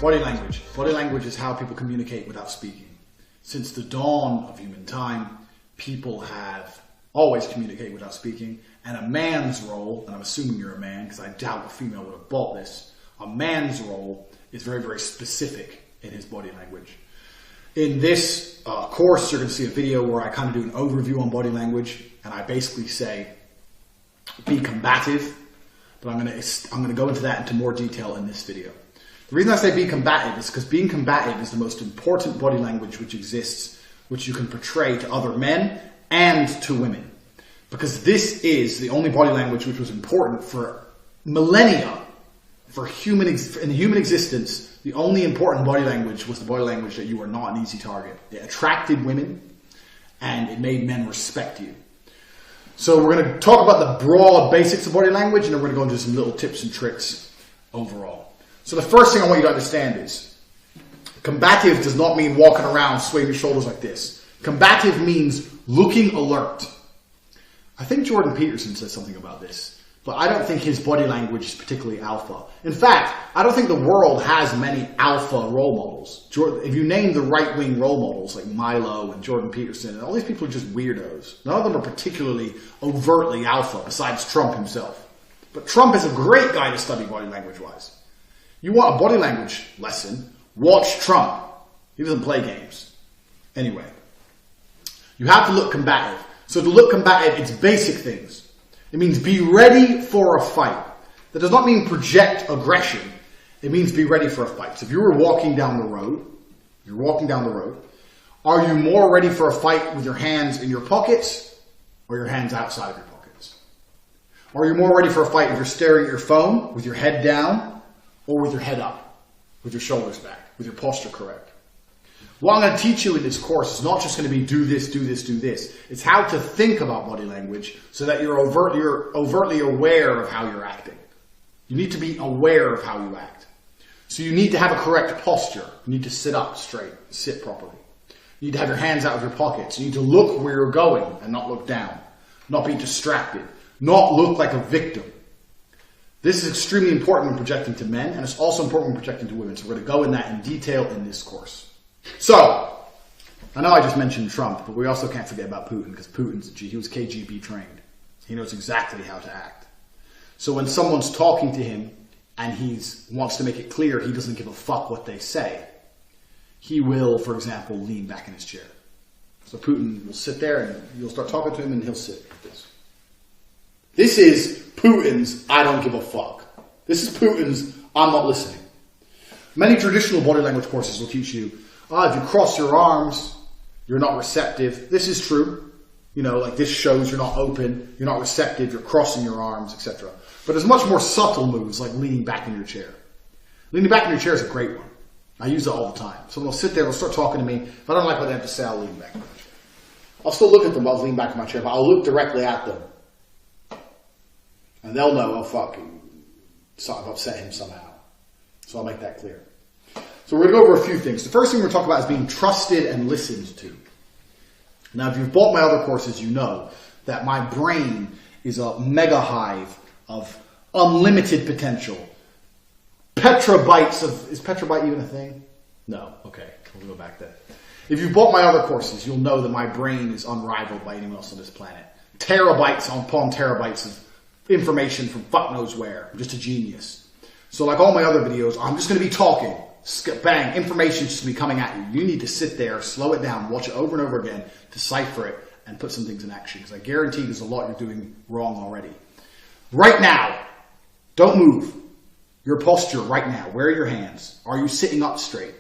Body language. Body language is how people communicate without speaking. Since the dawn of human time, people have always communicated without speaking. And a man's role, and I'm assuming you're a man because I doubt a female would have bought this, a man's role is very, very specific in his body language. In this course, you're going to see a video where I kind of do an overview on body language, and I basically say, be combative, but I'm going to go into that into more detail in this video. The reason I say be combative is because being combative is the most important body language which exists, which you can portray to other men and to women. Because this is the only body language which was important for millennia. In human existence, the only important body language was the body language that you were not an easy target. It attracted women, and it made men respect you. So we're going to talk about the broad basics of body language, and then we're going to go into some little tips and tricks overall. So the first thing I want you to understand is, combative does not mean walking around swaying your shoulders like this. Combative means looking alert. I think Jordan Peterson says something about this, but I don't think his body language is particularly alpha. In fact, I don't think the world has many alpha role models. If you name the right-wing role models like Milo and Jordan Peterson, and all these people are just weirdos. None of them are particularly overtly alpha, besides Trump himself. But Trump is a great guy to study body language-wise. You want a body language lesson, watch Trump. He doesn't play games. Anyway, you have to look combative. So to look combative, it's basic things. It means be ready for a fight. That does not mean project aggression. It means be ready for a fight. So if you were walking down the road, are you more ready for a fight with your hands in your pockets or your hands outside of your pockets? Are you more ready for a fight if you're staring at your phone with your head down or with your head up, with your shoulders back, with your posture correct? What I'm going to teach you in this course is not just going to be do this, do this, do this. It's how to think about body language so that you're overtly aware of how you're acting. You need to be aware of how you act. So you need to have a correct posture. You need to sit up straight, sit properly. You need to have your hands out of your pockets. You need to look where you're going and not look down. Not be distracted. Not look like a victim. This is extremely important when projecting to men, and it's also important when projecting to women. So we're going to go in that in detail in this course. So, I know I just mentioned Trump, but we also can't forget about Putin, because he was KGB trained. He knows exactly how to act. So when someone's talking to him, and he wants to make it clear he doesn't give a fuck what they say, he will, for example, lean back in his chair. So Putin will sit there, and you'll start talking to him, and he'll sit like this. This is Putin's I don't give a fuck. This is Putin's I'm not listening. Many traditional body language courses will teach you, if you cross your arms, you're not receptive. This is true. Like this shows you're not open, you're not receptive, you're crossing your arms, etc. But there's much more subtle moves like leaning back in your chair. Leaning back in your chair is a great one. I use it all the time. Someone will sit there, they'll start talking to me. If I don't like what they have to say, I'll lean back in my chair. I'll still look at them while I lean back in my chair, but I'll look directly at them. And they'll know, oh fuck, I've upset him somehow. So I'll make that clear. So we're going to go over a few things. The first thing we're going to talk about is being trusted and listened to. Now, if you've bought my other courses, you know that my brain is a mega hive of unlimited potential. Petabytes of... Is petabyte even a thing? No. Okay. We'll go back there. If you've bought my other courses, you'll know that my brain is unrivaled by anyone else on this planet. Terabytes upon terabytes of information from fuck knows where. I'm just a genius. So like all my other videos, I'm just going to be talking. Bang, information's just going to be coming at you. You need to sit there, slow it down, watch it over and over again, decipher it, and put some things in action. Because I guarantee there's a lot you're doing wrong already. Right now, don't move. Your posture right now. Where are your hands? Are you sitting up straight?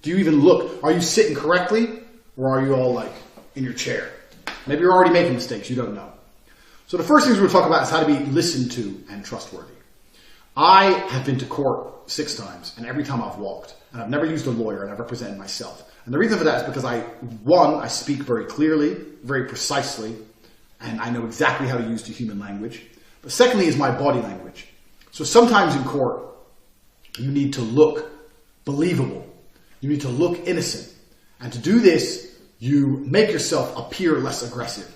Do you even look? Are you sitting correctly? Or are you all like in your chair? Maybe you're already making mistakes. You don't know. So the first things we're going to talk about is how to be listened to and trustworthy. I have been to court 6 times, and every time I've walked. And I've never used a lawyer, and I've represented myself. And the reason for that is because I speak very clearly, very precisely, and I know exactly how to use the human language. But secondly is my body language. So sometimes in court, you need to look believable. You need to look innocent. And to do this, you make yourself appear less aggressive.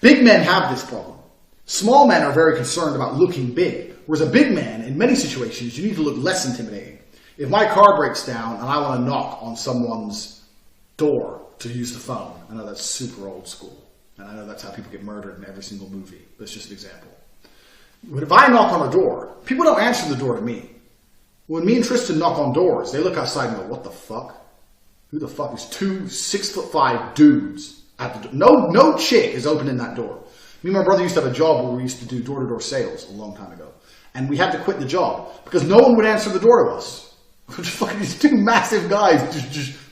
Big men have this problem. Small men are very concerned about looking big. Whereas a big man, in many situations, you need to look less intimidating. If my car breaks down and I want to knock on someone's door to use the phone, I know that's super old school. And I know that's how people get murdered in every single movie. That's just an example. But if I knock on a door, people don't answer the door to me. When me and Tristan knock on doors, they look outside and go, what the fuck? Who the fuck is 2 6'5" dudes at the door? No chick is opening that door. Me and my brother used to have a job where we used to do door-to-door sales a long time ago. And we had to quit the job because no one would answer the door to us. Just fucking these 2 massive guys.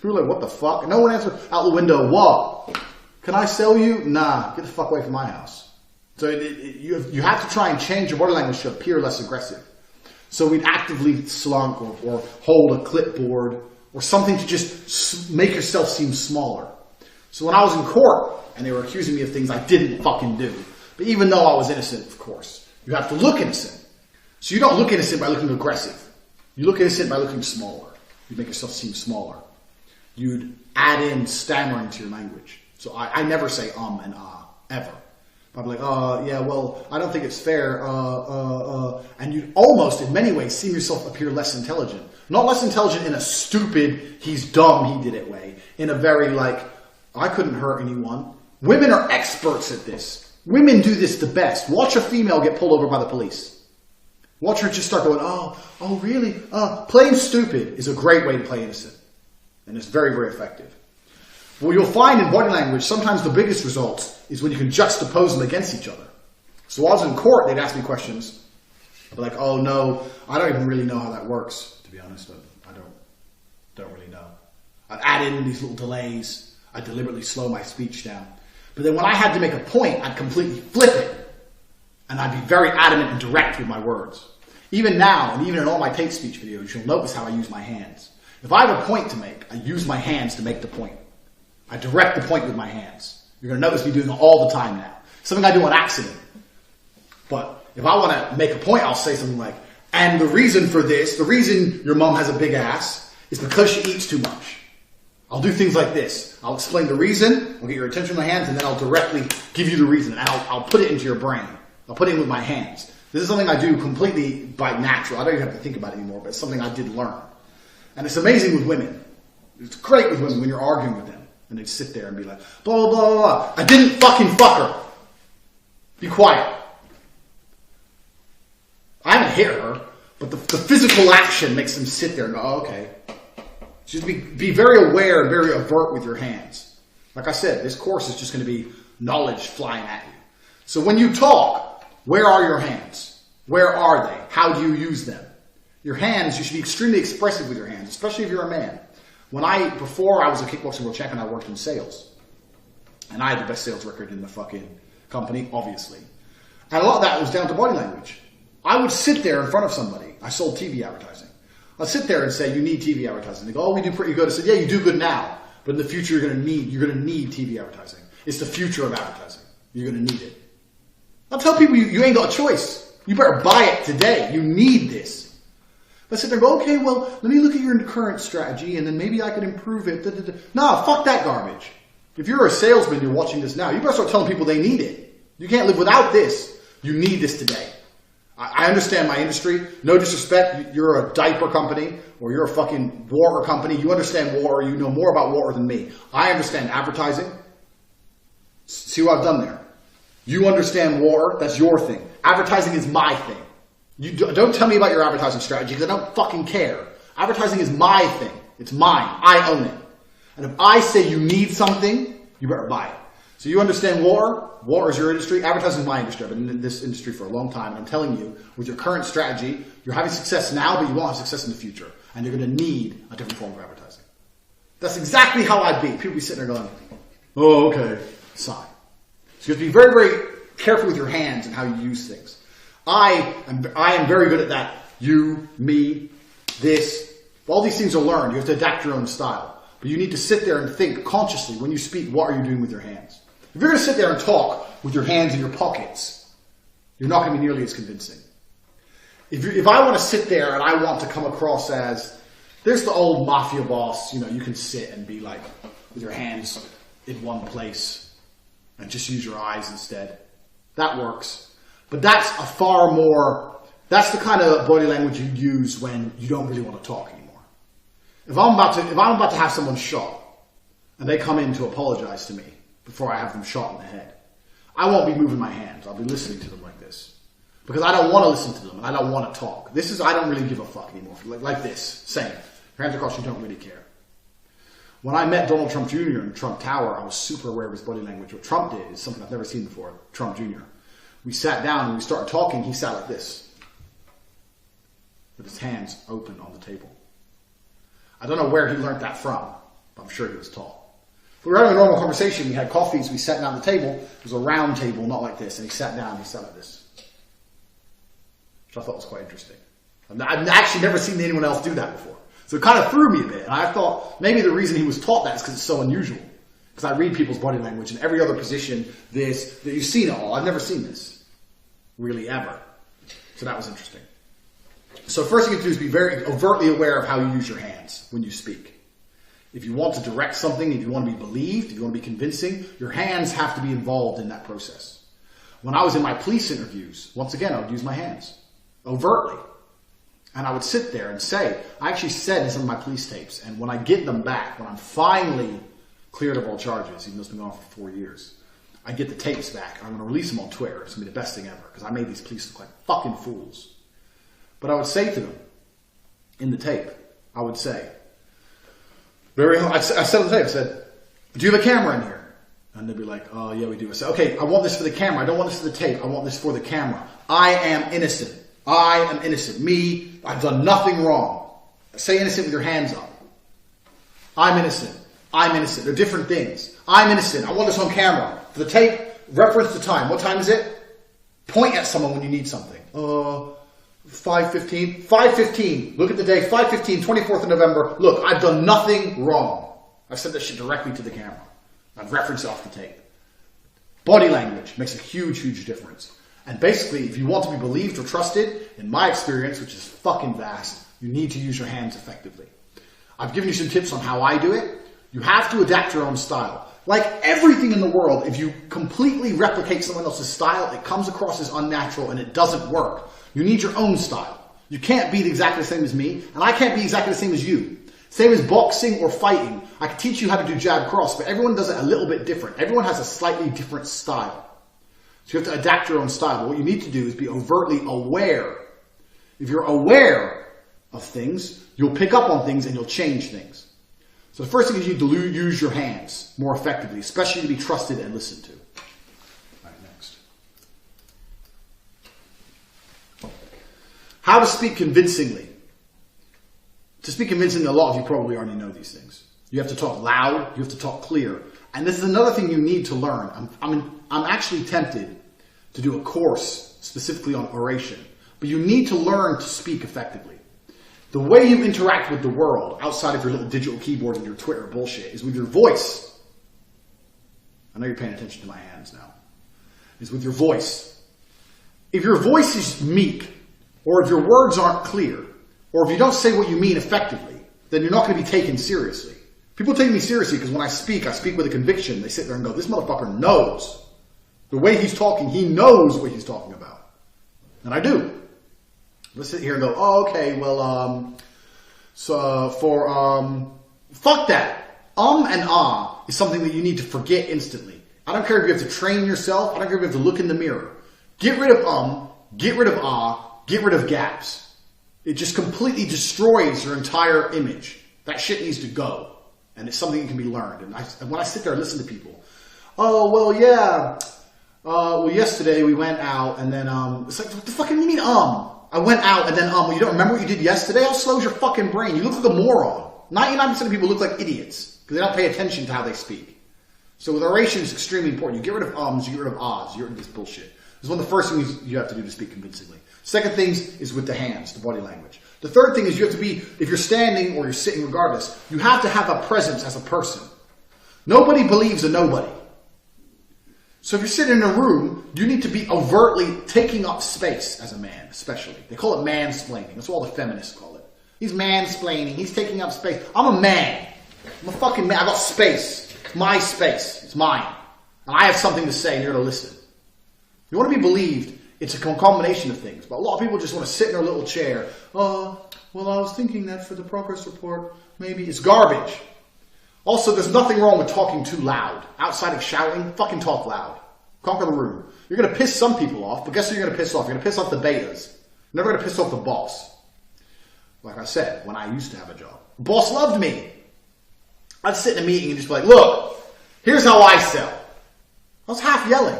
We were like, what the fuck? And no one answered out the window. What? Can I sell you? Nah, get the fuck away from my house. So you have to try and change your body language to appear less aggressive. So we'd actively slunk or hold a clipboard or something to just make yourself seem smaller. So when I was in court and they were accusing me of things I didn't fucking do, but even though I was innocent, of course, you have to look innocent. So you don't look innocent by looking aggressive. You look innocent by looking smaller. You make yourself seem smaller. You'd add in stammering to your language. So I never say and ever. I'd be like, yeah, well, I don't think it's fair, and you'd almost, in many ways, see yourself appear less intelligent. Not less intelligent in a stupid, he's dumb, he did it way. In a very, like, I couldn't hurt anyone. Women are experts at this. Women do this the best. Watch a female get pulled over by the police. Watch her just start going, oh, really? Playing stupid is a great way to play innocent. And it's very, very effective. What you'll find in body language, sometimes the biggest results is when you can juxtapose them against each other. So while I was in court, they'd ask me questions. They're like, oh no, I don't even really know how that works, to be honest. I don't really know. I'd add in these little delays. I'd deliberately slow my speech down. But then when I had to make a point, I'd completely flip it. And I'd be very adamant and direct with my words. Even now, and even in all my Tate speech videos, you'll notice how I use my hands. If I have a point to make, I use my hands to make the point. I direct the point with my hands. You're going to notice me doing it all the time now. Something I do on accident. But if I want to make a point, I'll say something like, and the reason for this, the reason your mom has a big ass, is because she eats too much. I'll do things like this. I'll explain the reason, I'll get your attention with my hands, and then I'll directly give you the reason. And I'll put it into your brain. I'll put it in with my hands. This is something I do completely by natural. I don't even have to think about it anymore, but it's something I did learn. And it's amazing with women. It's great with women when you're arguing with them. And they'd sit there and be like, blah, blah, blah, blah. I didn't fucking fuck her. Be quiet. I haven't hit her, but the physical action makes them sit there and go, oh, okay. Just be very aware and very avert with your hands. Like I said, this course is just going to be knowledge flying at you. So when you talk, where are your hands? Where are they? How do you use them? Your hands, you should be extremely expressive with your hands, especially if you're a man. Before I was a kickboxing world champion, I worked in sales. And I had the best sales record in the fucking company, obviously. And a lot of that was down to body language. I would sit there in front of somebody. I sold TV advertising. I'd sit there and say, you need TV advertising. They go, oh, we do pretty good. I said, yeah, you do good now. But in the future, you're going to need TV advertising. It's the future of advertising. You're going to need it. I'll tell people you ain't got a choice. You better buy it today. You need this. I sit there and go, okay, well, let me look at your current strategy and then maybe I could improve it. No, fuck that garbage. If you're a salesman, you're watching this now, you better start telling people they need it. You can't live without this. You need this today. I understand my industry. No disrespect. You're a diaper company or you're a fucking water company. You understand water. You know more about water than me. I understand advertising. See what I've done there? You understand water. That's your thing. Advertising is my thing. You don't tell me about your advertising strategy because I don't fucking care. Advertising is my thing. It's mine. I own it. And if I say you need something, you better buy it. So you understand water. Water is your industry. Advertising is my industry. I've been in this industry for a long time. And I'm telling you, with your current strategy, you're having success now, but you won't have success in the future. And you're going to need a different form of advertising. That's exactly how I'd be. People be sitting there going, oh, okay. Sigh. So you have to be very, very careful with your hands and how you use things. I am very good at that. You, me, this. All these things are learned. You have to adapt your own style. But you need to sit there and think consciously when you speak, what are you doing with your hands? If you're going to sit there and talk with your hands in your pockets, you're not going to be nearly as convincing. If I want to sit there and I want to come across as, there's the old mafia boss, you can sit and be like, with your hands in one place and just use your eyes instead. That works. But that's that's the kind of body language you use when you don't really want to talk anymore. If I'm about to have someone shot, and they come in to apologize to me before I have them shot in the head, I won't be moving my hands. I'll be listening to them like this. Because I don't want to listen to them, and I don't want to talk. I don't really give a fuck anymore. Like this, same. Your hands across, you don't really care. When I met Donald Trump Jr. in Trump Tower, I was super aware of his body language. What Trump did is something I've never seen before, Trump Jr. We sat down and we started talking, he sat like this. With his hands open on the table. I don't know where he learned that from, but I'm sure he was taught. If we were having a normal conversation, we had coffees, we sat down at the table. It was a round table, not like this. And he sat down and he sat like this. Which I thought was quite interesting. I've actually never seen anyone else do that before. So it kind of threw me a bit. And I thought maybe the reason he was taught that is because it's so unusual. Because I read people's body language and every other position, that you've seen it all. I've never seen this. Really, ever. So that was interesting. So first thing you have to do is be very overtly aware of how you use your hands when you speak. If you want to direct something, if you want to be believed, if you want to be convincing, your hands have to be involved in that process. When I was in my police interviews, once again, I would use my hands. Overtly. And I would sit there and say, I actually said in some of my police tapes, and when I get them back, when I'm finally cleared of all charges, even though it's been going on for 4 years, I get the tapes back. I'm going to release them on Twitter. It's going to be the best thing ever, because I made these police look like fucking fools. But I would say to them, in the tape, I would say, I said on the tape, I said, do you have a camera in here? And they'd be like, oh, yeah, we do. I said, okay, I want this for the camera. I don't want this for the tape. I want this for the camera. I am innocent. I am innocent. Me, I've done nothing wrong. Say innocent with your hands up. I'm innocent. I'm innocent. They're different things. I'm innocent. I want this on camera. For the tape, reference the time. What time is it? Point at someone when you need something. 5:15. 5:15. Look at the day. 5:15, 24th of November. Look, I've done nothing wrong. I've said that shit directly to the camera. I've referenced it off the tape. Body language makes a huge, huge difference. And basically, if you want to be believed or trusted, in my experience, which is fucking vast, you need to use your hands effectively. I've given you some tips on how I do it. You have to adapt your own style. Like everything in the world, if you completely replicate someone else's style, it comes across as unnatural and it doesn't work. You need your own style. You can't be exactly the same as me, and I can't be exactly the same as you. Same as boxing or fighting. I can teach you how to do jab cross, but everyone does it a little bit different. Everyone has a slightly different style. So you have to adapt your own style. But what you need to do is be overtly aware. If you're aware of things, you'll pick up on things and you'll change things. So the first thing is you need to use your hands more effectively, especially to be trusted and listened to. All right, next. How to speak convincingly. To speak convincingly, a lot of you probably already know these things. You have to talk loud. You have to talk clear. And this is another thing you need to learn. I'm actually tempted to do a course specifically on oration. But you need to learn to speak effectively. The way you interact with the world outside of your little digital keyboard and your Twitter bullshit is with your voice. I know you're paying attention to my hands now. Is with your voice. If your voice is meek, or if your words aren't clear, or if you don't say what you mean effectively, then you're not going to be taken seriously. People take me seriously because when I speak with a conviction. They sit there and go, this motherfucker knows. The way he's talking, he knows what he's talking about. And I do. Let's sit here and go, oh, okay, well, fuck that. And is something that you need to forget instantly. I don't care if you have to train yourself. I don't care if you have to look in the mirror. Get rid of get rid of get rid of gaps. It just completely destroys your entire image. That shit needs to go. And it's something that can be learned. And when I sit there and listen to people, oh, well, yeah. Yesterday we went out and then, it's like, what the fuck do you mean, I went out and then, well, you don't remember what you did yesterday? How slow is your fucking brain? You look like a moron. 99% of people look like idiots because they don't pay attention to how they speak. So with oration, it's extremely important. You get rid of you get rid of ahs, you get rid of this bullshit. This is one of the first things you have to do to speak convincingly. Second thing is with the hands, the body language. The third thing is you have to be, if you're standing or you're sitting regardless, you have to have a presence as a person. Nobody believes a nobody. So if you're sitting in a room, you need to be overtly taking up space as a man, especially. They call it mansplaining. That's what all the feminists call it. He's mansplaining. He's taking up space. I'm a man. I'm a fucking man. I got space. It's my space. It's mine. And I have something to say and you're to listen. If you want to be believed, it's a combination of things. But a lot of people just want to sit in their little chair. well, I was thinking that for the progress report, maybe it's garbage. Also, there's nothing wrong with talking too loud. Outside of shouting, fucking talk loud. Conquer the room. You're going to piss some people off, but guess who you're going to piss off? You're going to piss off the betas. You're never going to piss off the boss. Like I said, when I used to have a job, the boss loved me. I'd sit in a meeting and just be like, look, here's how I sell. I was half yelling.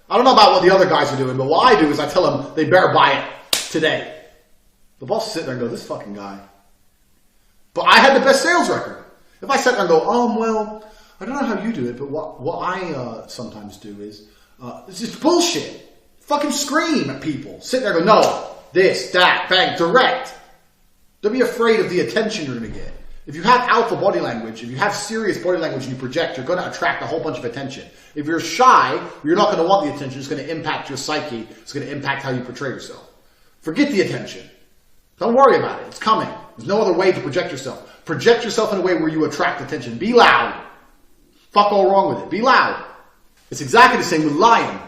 I don't know about what the other guys are doing, but what I do is I tell them they better buy it today. The boss will sit there and go, this fucking guy. But I had the best sales record. If I sat there and go, well, I don't know how you do it, but what I sometimes do is, it's just bullshit. Fucking scream at people. Sit there and go, no, this, that, bang, direct. Don't be afraid of the attention you're going to get. If you have alpha body language, if you have serious body language and you project, you're going to attract a whole bunch of attention. If you're shy, you're not going to want the attention. It's going to impact your psyche. It's going to impact how you portray yourself. Forget the attention. Don't worry about it. It's coming. There's no other way to project yourself. Project yourself in a way where you attract attention. Be loud. Fuck all wrong with it. Be loud. It's exactly the same with lying.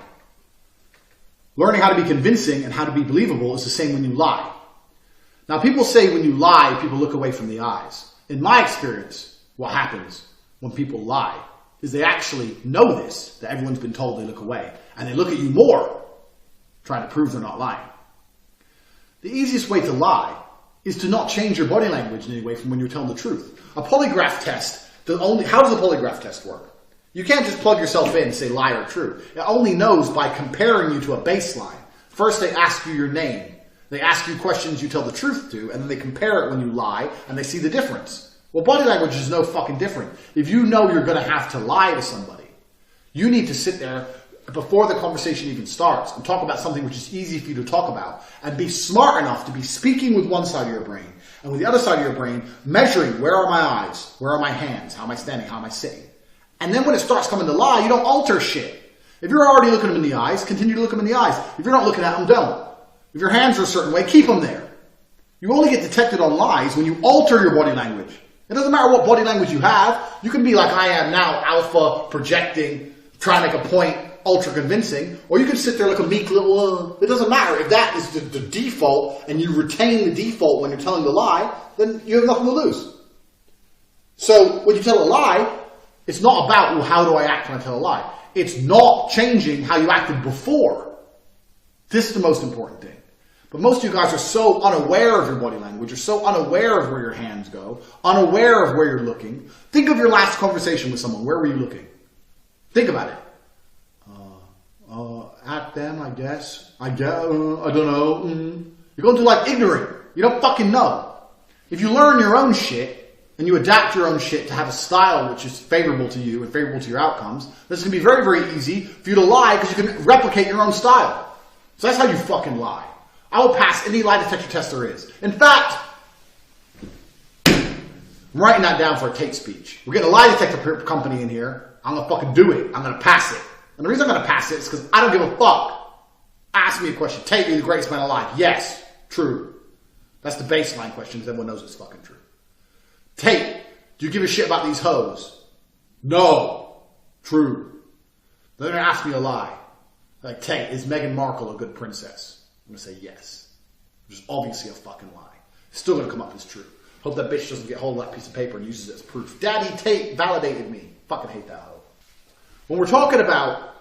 Learning how to be convincing and how to be believable is the same when you lie. Now, people say when you lie, people look away from the eyes. In my experience, what happens when people lie is they actually know this, that everyone's been told they look away, and they look at you more, trying to prove they're not lying. The easiest way to lie is to not change your body language in any way from when you're telling the truth. A polygraph test, how does a polygraph test work? You can't just plug yourself in and say lie or true. It only knows by comparing you to a baseline. First, they ask you your name. They ask you questions you tell the truth to, and then they compare it when you lie, and they see the difference. Well, body language is no fucking different. If you know you're going to have to lie to somebody, you need to sit there before the conversation even starts and talk about something which is easy for you to talk about, and be smart enough to be speaking with one side of your brain, and with the other side of your brain, measuring where are my eyes, where are my hands, how am I standing, how am I sitting. And then when it starts coming to lie, you don't alter shit. If you're already looking them in the eyes, continue to look them in the eyes. If you're not looking at them, don't. If your hands are a certain way, keep them there. You only get detected on lies when you alter your body language. It doesn't matter what body language you have. You can be like I am now, alpha, projecting, trying to make a point, ultra convincing. Or you can sit there like a meek little, it doesn't matter. If that is the default and you retain the default when you're telling the lie, then you have nothing to lose. So when you tell a lie, it's not about, well, how do I act when I tell a lie? It's not changing how you acted before. This is the most important thing. But most of you guys are so unaware of your body language, you're so unaware of where your hands go, unaware of where you're looking. Think of your last conversation with someone. Where were you looking? Think about it. At them, I guess. I don't know. You're going to like ignorant. You don't fucking know. If you learn your own shit, and you adapt your own shit to have a style which is favorable to you and favorable to your outcomes, this is going to be very, very easy for you to lie because you can replicate your own style. So that's how you fucking lie. I will pass any lie detector test there is. In fact, I'm writing that down for a Tate speech. We're getting a lie detector company in here. I'm going to fucking do it. I'm going to pass it. And the reason I'm going to pass it is because I don't give a fuck. Ask me a question. Tate, you're the greatest man alive. Yes. True. That's the baseline question because everyone knows it's fucking true. Tate, do you give a shit about these hoes? No. True. They're going to ask me a lie. Like, Tate, is Meghan Markle a good princess? I'm going to say yes. Which is obviously a fucking lie. It's still going to come up as true. Hope that bitch doesn't get hold of that piece of paper and uses it as proof. Daddy Tate validated me. Fucking hate that hoe. When we're talking about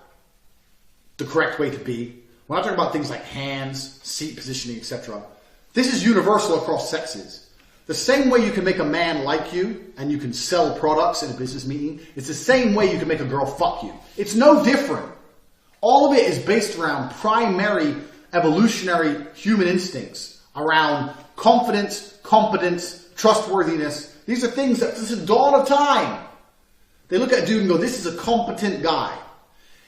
the correct way to be, we're not talking about things like hands, seat positioning, etc. This is universal across sexes. The same way you can make a man like you and you can sell products in a business meeting, it's the same way you can make a girl fuck you. It's no different. All of it is based around primary evolutionary human instincts, around confidence, competence, trustworthiness. These are things that, this is the dawn of time. They look at a dude and go, this is a competent guy.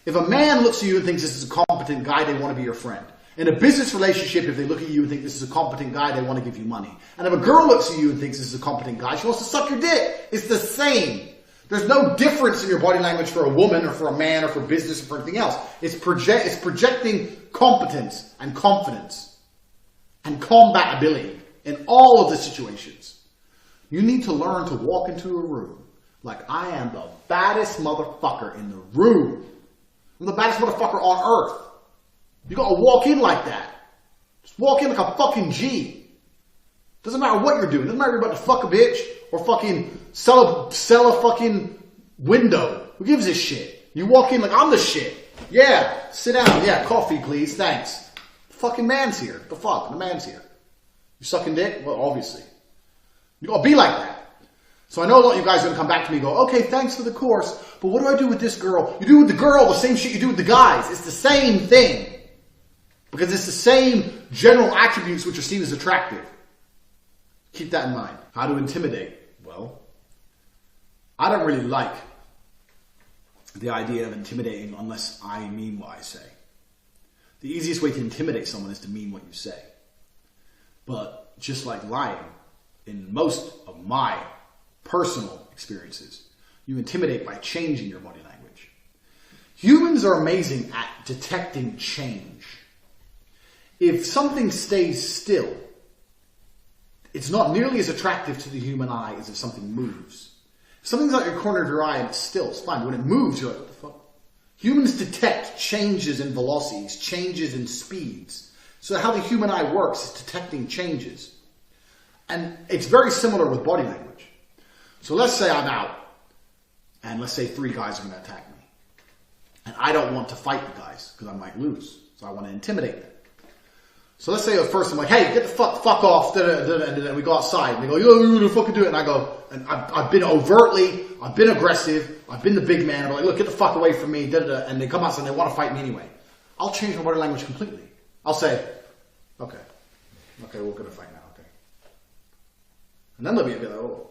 If a man looks at you and thinks this is a competent guy, they want to be your friend. In a business relationship, if they look at you and think this is a competent guy, they want to give you money. And if a girl looks at you and thinks this is a competent guy, she wants to suck your dick. It's the same. There's no difference in your body language for a woman or for a man or for business or for anything else. It's projecting competence and confidence and combatability in all of the situations. You need to learn to walk into a room like I am the baddest motherfucker in the room. I'm the baddest motherfucker on earth. You gotta walk in like that. Just walk in like a fucking G. Doesn't matter what you're doing. Doesn't matter if you're about to fuck a bitch or fucking sell a fucking window. Who gives a shit? You walk in like, I'm the shit. Yeah, sit down. Yeah, coffee, please. Thanks. The fucking man's here. The fuck? The man's here. You sucking dick? Well, obviously. You gotta be like that. So I know a lot of you guys are gonna come back to me and go, okay, thanks for the course, but what do I do with this girl? You do with the girl the same shit you do with the guys. It's the same thing. Because it's the same general attributes which are seen as attractive. Keep that in mind. How to intimidate? Well, I don't really like the idea of intimidating unless I mean what I say. The easiest way to intimidate someone is to mean what you say. But just like lying, in most of my personal experiences, you intimidate by changing your body language. Humans are amazing at detecting change. If something stays still, it's not nearly as attractive to the human eye as if something moves. If something's out your corner of your eye and it's still, it's fine. But when it moves, you're like, what the fuck? Humans detect changes in velocities, changes in speeds. So how the human eye works is detecting changes. And it's very similar with body language. So let's say I'm out, and let's say 3 guys are going to attack me. And I don't want to fight the guys, because I might lose. So I want to intimidate them. So let's say at first I'm like, hey, get the fuck off, and then we go outside, and they go, yo, you're going to fucking do it. And I go, and I've been aggressive, I've been the big man, I'm like, look, get the fuck away from me, and they come outside and they want to fight me anyway. I'll change my body language completely. I'll say, okay, we're going to fight now, okay. And then they'll be like, oh,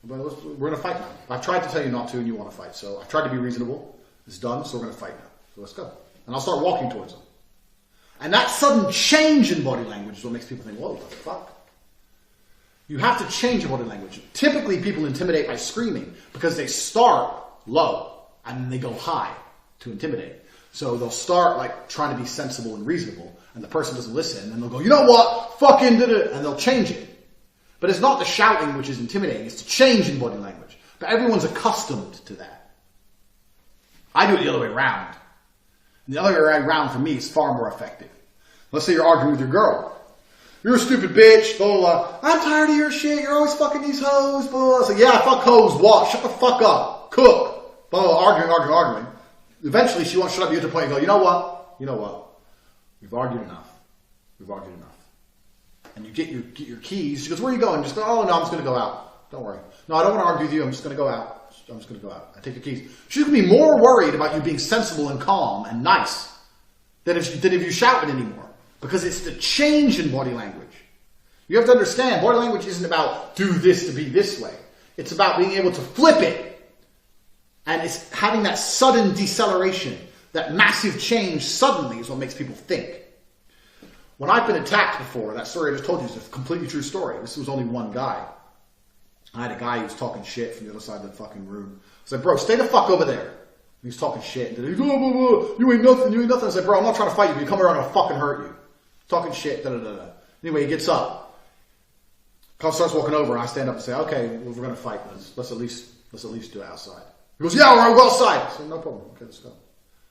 we're going to fight now. I've tried to tell you not to, and you want to fight, so I've tried to be reasonable. It's done, so we're going to fight now. So let's go. And I'll start walking towards them. And that sudden change in body language is what makes people think, whoa, what the fuck? You have to change your body language. Typically, people intimidate by screaming because they start low and then they go high to intimidate. So they'll start like trying to be sensible and reasonable, and the person doesn't listen, and then they'll go, you know what? Fucking did it, and they'll change it. But it's not the shouting which is intimidating, it's the change in body language. But everyone's accustomed to that. I do it the other way around. And the other way around for me is far more effective. Let's say you're arguing with your girl. You're a stupid bitch, blah, blah, blah. I'm tired of your shit, you're always fucking these hoes, blah, blah. I say, yeah, fuck hoes, what? Shut the fuck up. Cook. Blah, blah, arguing. Eventually she won't shut up, you get to the point and go, you know what? We've argued enough. And you get your keys. She goes, where are you going? Just go, oh no, I'm just going to go out. Don't worry. No, I don't want to argue with you, I'm just going to go out. I take your keys. She's going to be more worried about you being sensible and calm and nice than if you shout it anymore. Because it's the change in body language. You have to understand, body language isn't about do this to be this way. It's about being able to flip it. And it's having that sudden deceleration, that massive change suddenly is what makes people think. When I've been attacked before, that story I just told you is a completely true story. This was only one guy. I had a guy who was talking shit from the other side of the fucking room. I was like, bro, stay the fuck over there. He was talking shit. And he's, oh, you ain't nothing. I said, bro, I'm not trying to fight you. You come around, I'll fucking hurt you. Talking shit, Anyway, he gets up. Starts walking over, and I stand up and say, okay, well, we're going to fight. Let's at least do it outside. He goes, yeah, all right, we'll go outside. I said, no problem. Okay, let's go.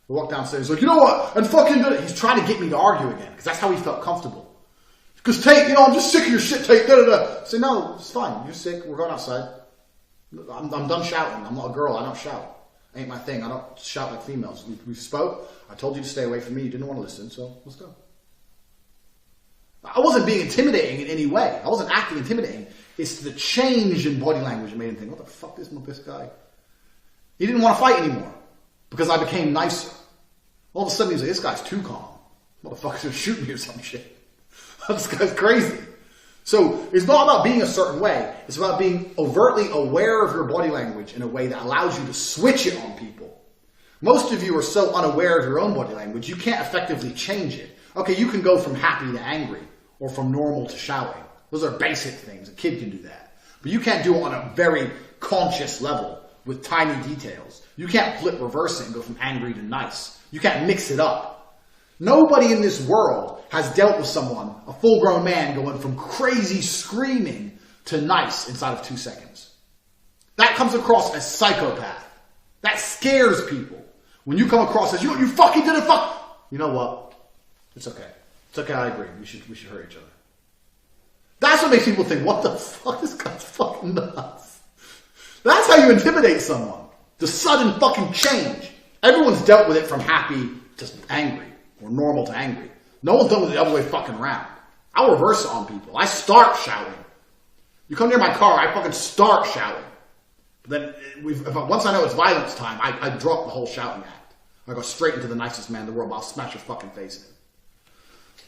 We walk downstairs. He's like, you know what? And fucking did it. He's trying to get me to argue again, because that's how he felt comfortable. Because Tate, I'm just sick of your shit, Tate. I say, no, it's fine. You're sick. We're going outside. I'm done shouting. I'm not a girl. I don't shout. Ain't my thing. I don't shout like females. We spoke. I told you to stay away from me. You didn't want to listen, so let's go. I wasn't being intimidating in any way. I wasn't acting intimidating. It's the change in body language that made him think, what the fuck is this guy? He didn't want to fight anymore because I became nicer. All of a sudden he was like, this guy's too calm. Motherfucker's gonna shoot me or some shit. This guy's crazy. So it's not about being a certain way. It's about being overtly aware of your body language in a way that allows you to switch it on people. Most of you are so unaware of your own body language, you can't effectively change it. Okay, you can go from happy to angry or from normal to shouting. Those are basic things. A kid can do that. But you can't do it on a very conscious level with tiny details. You can't flip reverse it and go from angry to nice. You can't mix it up. Nobody in this world has dealt with someone, a full-grown man, going from crazy screaming to nice inside of 2 seconds. That comes across as psychopath. That scares people. When you come across as, you fucking did it, fuck. You know what? It's okay. It's okay, I agree. We should hurt each other. That's what makes people think, what the fuck, this guy's fucking nuts. That's how you intimidate someone. The sudden fucking change. Everyone's dealt with it from happy to angry, or normal to angry. No one's done with it the other way fucking around. I'll reverse it on people. I start shouting. You come near my car, I fucking start shouting. But then, once I know it's violence time, I drop the whole shouting act. I go straight into the nicest man in the world, but I'll smash your fucking face in.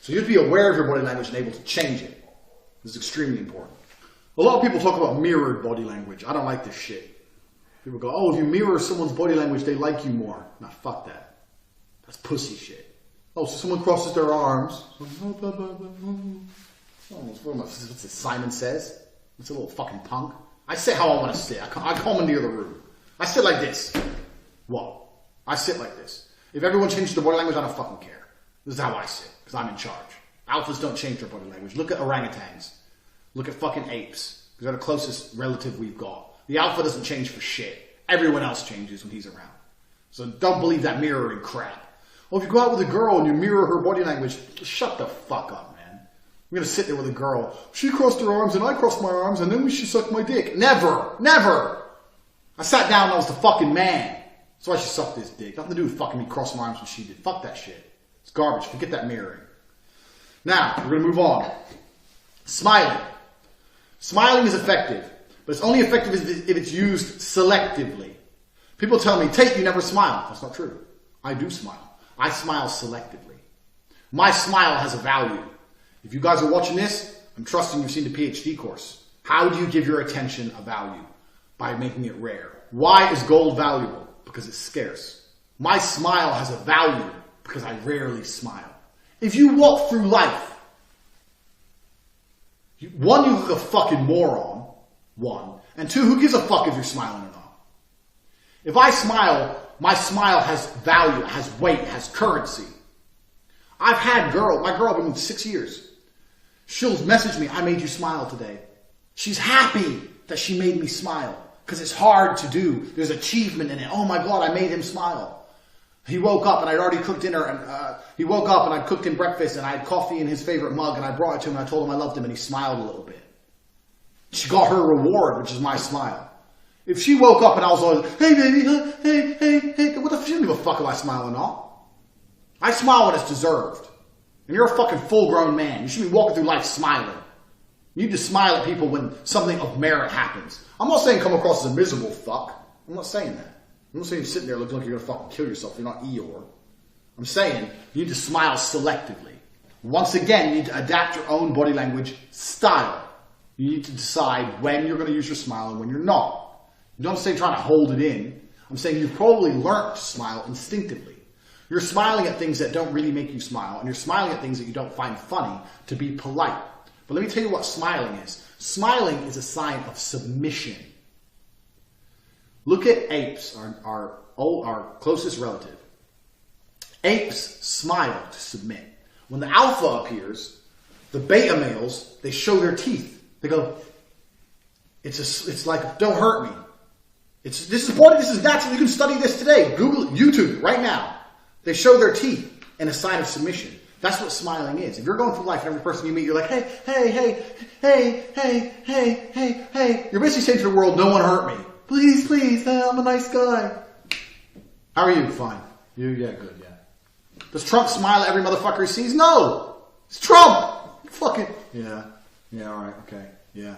So you have to be aware of your body language and able to change it. This is extremely important. A lot of people talk about mirrored body language. I don't like this shit. People go, oh, if you mirror someone's body language, they like you more. Nah, fuck that. That's pussy shit. Oh, so someone crosses their arms. What's it, Simon Says? It's a little fucking punk. I sit how I want to sit. I come into the other room. I sit like this. What? I sit like this. If everyone changes their body language, I don't fucking care. This is how I sit, because I'm in charge. Alphas don't change their body language. Look at orangutans. Look at fucking apes. Because they're the closest relative we've got. The alpha doesn't change for shit. Everyone else changes when he's around. So don't believe that mirroring crap. Well, if you go out with a girl and you mirror her body language, shut the fuck up, man. I'm going to sit there with a girl. She crossed her arms and I crossed my arms and then she sucked my dick. Never. Never. I sat down and I was the fucking man. That's why she sucked this dick. Nothing to do with fucking me crossing my arms when she did. Fuck that shit. It's garbage. Forget that mirroring. Now, we're going to move on. Smiling. Smiling is effective, but it's only effective if it's used selectively. People tell me, Tate, you never smile. That's not true. I do smile. I smile selectively. My smile has a value. If you guys are watching this, I'm trusting you've seen the PhD course. How do you give your attention a value? By making it rare. Why is gold valuable? Because it's scarce. My smile has a value because I rarely smile. If you walk through life, one, you look a fucking moron, one, and two, who gives a fuck if you're smiling or not? If I smile, my smile has value, has weight, has currency. I've had my girl, I've been with 6 years. She'll message me, I made you smile today. She's happy that she made me smile because it's hard to do. There's achievement in it. Oh my God, I made him smile. He woke up and I'd already cooked dinner and he woke up and I'd cooked him breakfast and I had coffee in his favorite mug and I brought it to him and I told him I loved him and he smiled a little bit. She got her reward, which is my smile. If she woke up and I was always, hey baby, hey, what the fuck? She didn't give a fuck if I smile or not. I smile when it's deserved. And you're a fucking full-grown man. You should be walking through life smiling. You need to smile at people when something of merit happens. I'm not saying come across as a miserable fuck. I'm not saying that. I'm not saying you're sitting there looking like you're going to fucking kill yourself. You're not Eeyore. I'm saying you need to smile selectively. Once again, you need to adapt your own body language style. You need to decide when you're going to use your smile and when you're not. You don't say trying to hold it in. I'm saying you've probably learned to smile instinctively. You're smiling at things that don't really make you smile, and you're smiling at things that you don't find funny to be polite. But let me tell you what smiling is. Smiling is a sign of submission. Look at apes, our closest relative. Apes smile to submit. When the alpha appears, the beta males, they show their teeth. They go, it's like, don't hurt me. This is natural. You can study this today. Google it, YouTube, right now. They show their teeth in a sign of submission. That's what smiling is. If you're going through life and every person you meet, you're like, hey. You're basically saying to the world, no one hurt me. Please, I'm a nice guy. How are you? Fine. You? Yeah, good, yeah. Does Trump smile at every motherfucker he sees? No! It's Trump! Fucking, yeah, alright, okay, yeah.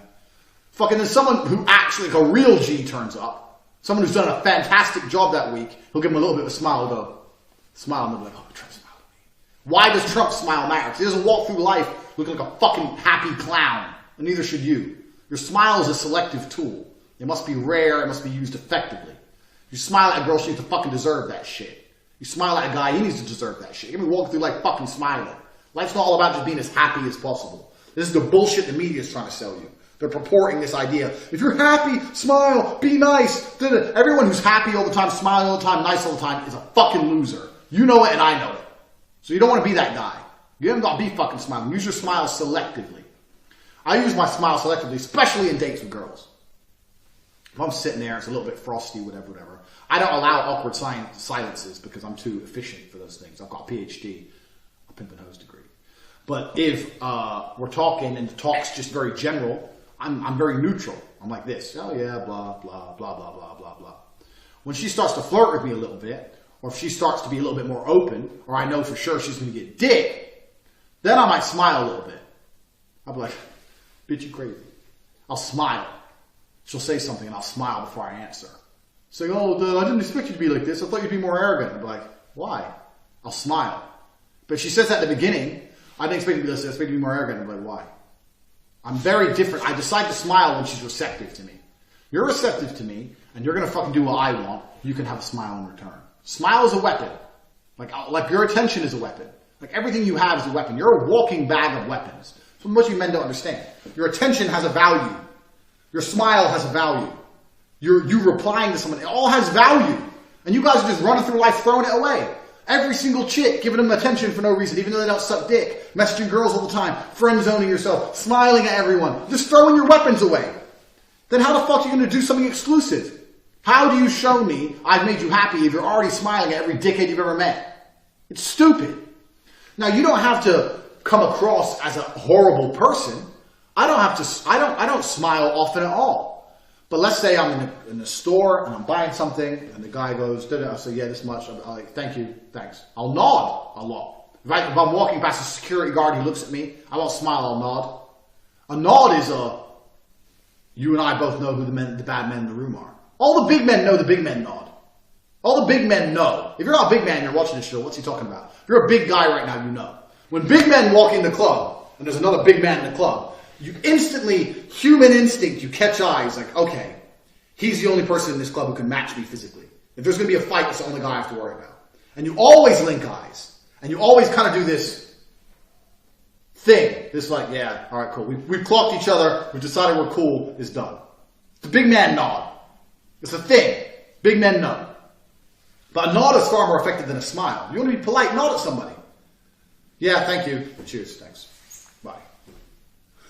Fucking there's someone who actually, like a real G turns up, someone who's done a fantastic job that week, he'll give him a little bit of a smile, go, smile, and they'll be like, oh, Trump smiled at me. Why does Trump smile matter? Because he doesn't walk through life looking like a fucking happy clown, and neither should you. Your smile is a selective tool. It must be rare, it must be used effectively. You smile at a girl, she needs to fucking deserve that shit. You smile at a guy, he needs to deserve that shit. You can be walking through life fucking smiling. Life's not all about just being as happy as possible. This is the bullshit the media is trying to sell you. They're purporting this idea. If you're happy, smile, be nice. Everyone who's happy all the time, smiling all the time, nice all the time is a fucking loser. You know it and I know it. So you don't want to be that guy. You haven't got to be fucking smiling. Use your smile selectively. I use my smile selectively, especially in dates with girls. If I'm sitting there, it's a little bit frosty, whatever. I don't allow awkward silences because I'm too efficient for those things. I've got a PhD, a pimp and hose degree. But if we're talking and the talk's just very general, I'm very neutral. I'm like this. Oh yeah, blah, blah, blah, blah, blah, blah, blah. When she starts to flirt with me a little bit, or if she starts to be a little bit more open, or I know for sure she's going to get dick, then I might smile a little bit. I'll be like, bitch, you crazy. I'll smile. She'll say something and I'll smile before I answer. Say, oh, I didn't expect you to be like this. I thought you'd be more arrogant. I'll be like, why? I'll smile. But if she says that at the beginning, I didn't expect you to be this. I expect you to be more arrogant. I'll be like, why? I'm very different. I decide to smile when she's receptive to me. You're receptive to me, and you're going to fucking do what I want. You can have a smile in return. Smile is a weapon. Like your attention is a weapon. Like everything you have is a weapon. You're a walking bag of weapons. So much you men don't understand. Your attention has a value. Your smile has a value. You replying to someone, it all has value. And you guys are just running through life throwing it away. Every single chick giving them attention for no reason, even though they don't suck dick. Messaging girls all the time. Friend zoning yourself. Smiling at everyone. Just throwing your weapons away. Then how the fuck are you going to do something exclusive? How do you show me I've made you happy if you're already smiling at every dickhead you've ever met? It's stupid. Now you don't have to come across as a horrible person. I don't smile often at all. But let's say I'm in the store and I'm buying something and the guy goes, I'll say, yeah, this much. I'm like, thank you, thanks. I'll nod a lot. If I'm walking past a security guard who looks at me, I won't smile, I'll nod. A nod is you and I both know who the bad men in the room are. All the big men know the big men nod. All the big men know. If you're not a big man and you're watching this show, what's he talking about? If you're a big guy right now, you know. When big men walk in the club and there's another big man in the club, you instantly, human instinct, you catch eyes like, okay, he's the only person in this club who can match me physically. If there's going to be a fight, it's the only guy I have to worry about. And you always link eyes. And you always kind of do this thing. This like, yeah, all right, cool. We've clocked each other. We've decided we're cool. It's done. The big man nod. It's a thing. Big men know. But a nod is far more effective than a smile. You want to be polite, nod at somebody. Yeah, thank you. Cheers, thanks. Bye.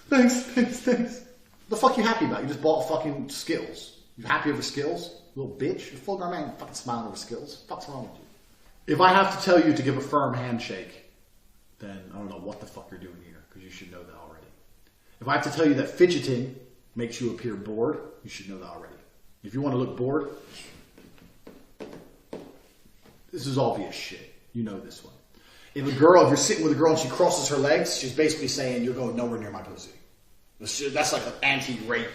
Thanks. What the fuck you happy about? You just bought fucking Skittles. You happy over Skittles? Little bitch. You're full grown man fucking smiling over Skittles. What's wrong with you? If I have to tell you to give a firm handshake, then I don't know what the fuck you're doing here, because you should know that already. If I have to tell you that fidgeting makes you appear bored, you should know that already. If you want to look bored, this is obvious shit. You know this one. If you're sitting with a girl and she crosses her legs, she's basically saying, you're going nowhere near my pussy. That's like an anti-rape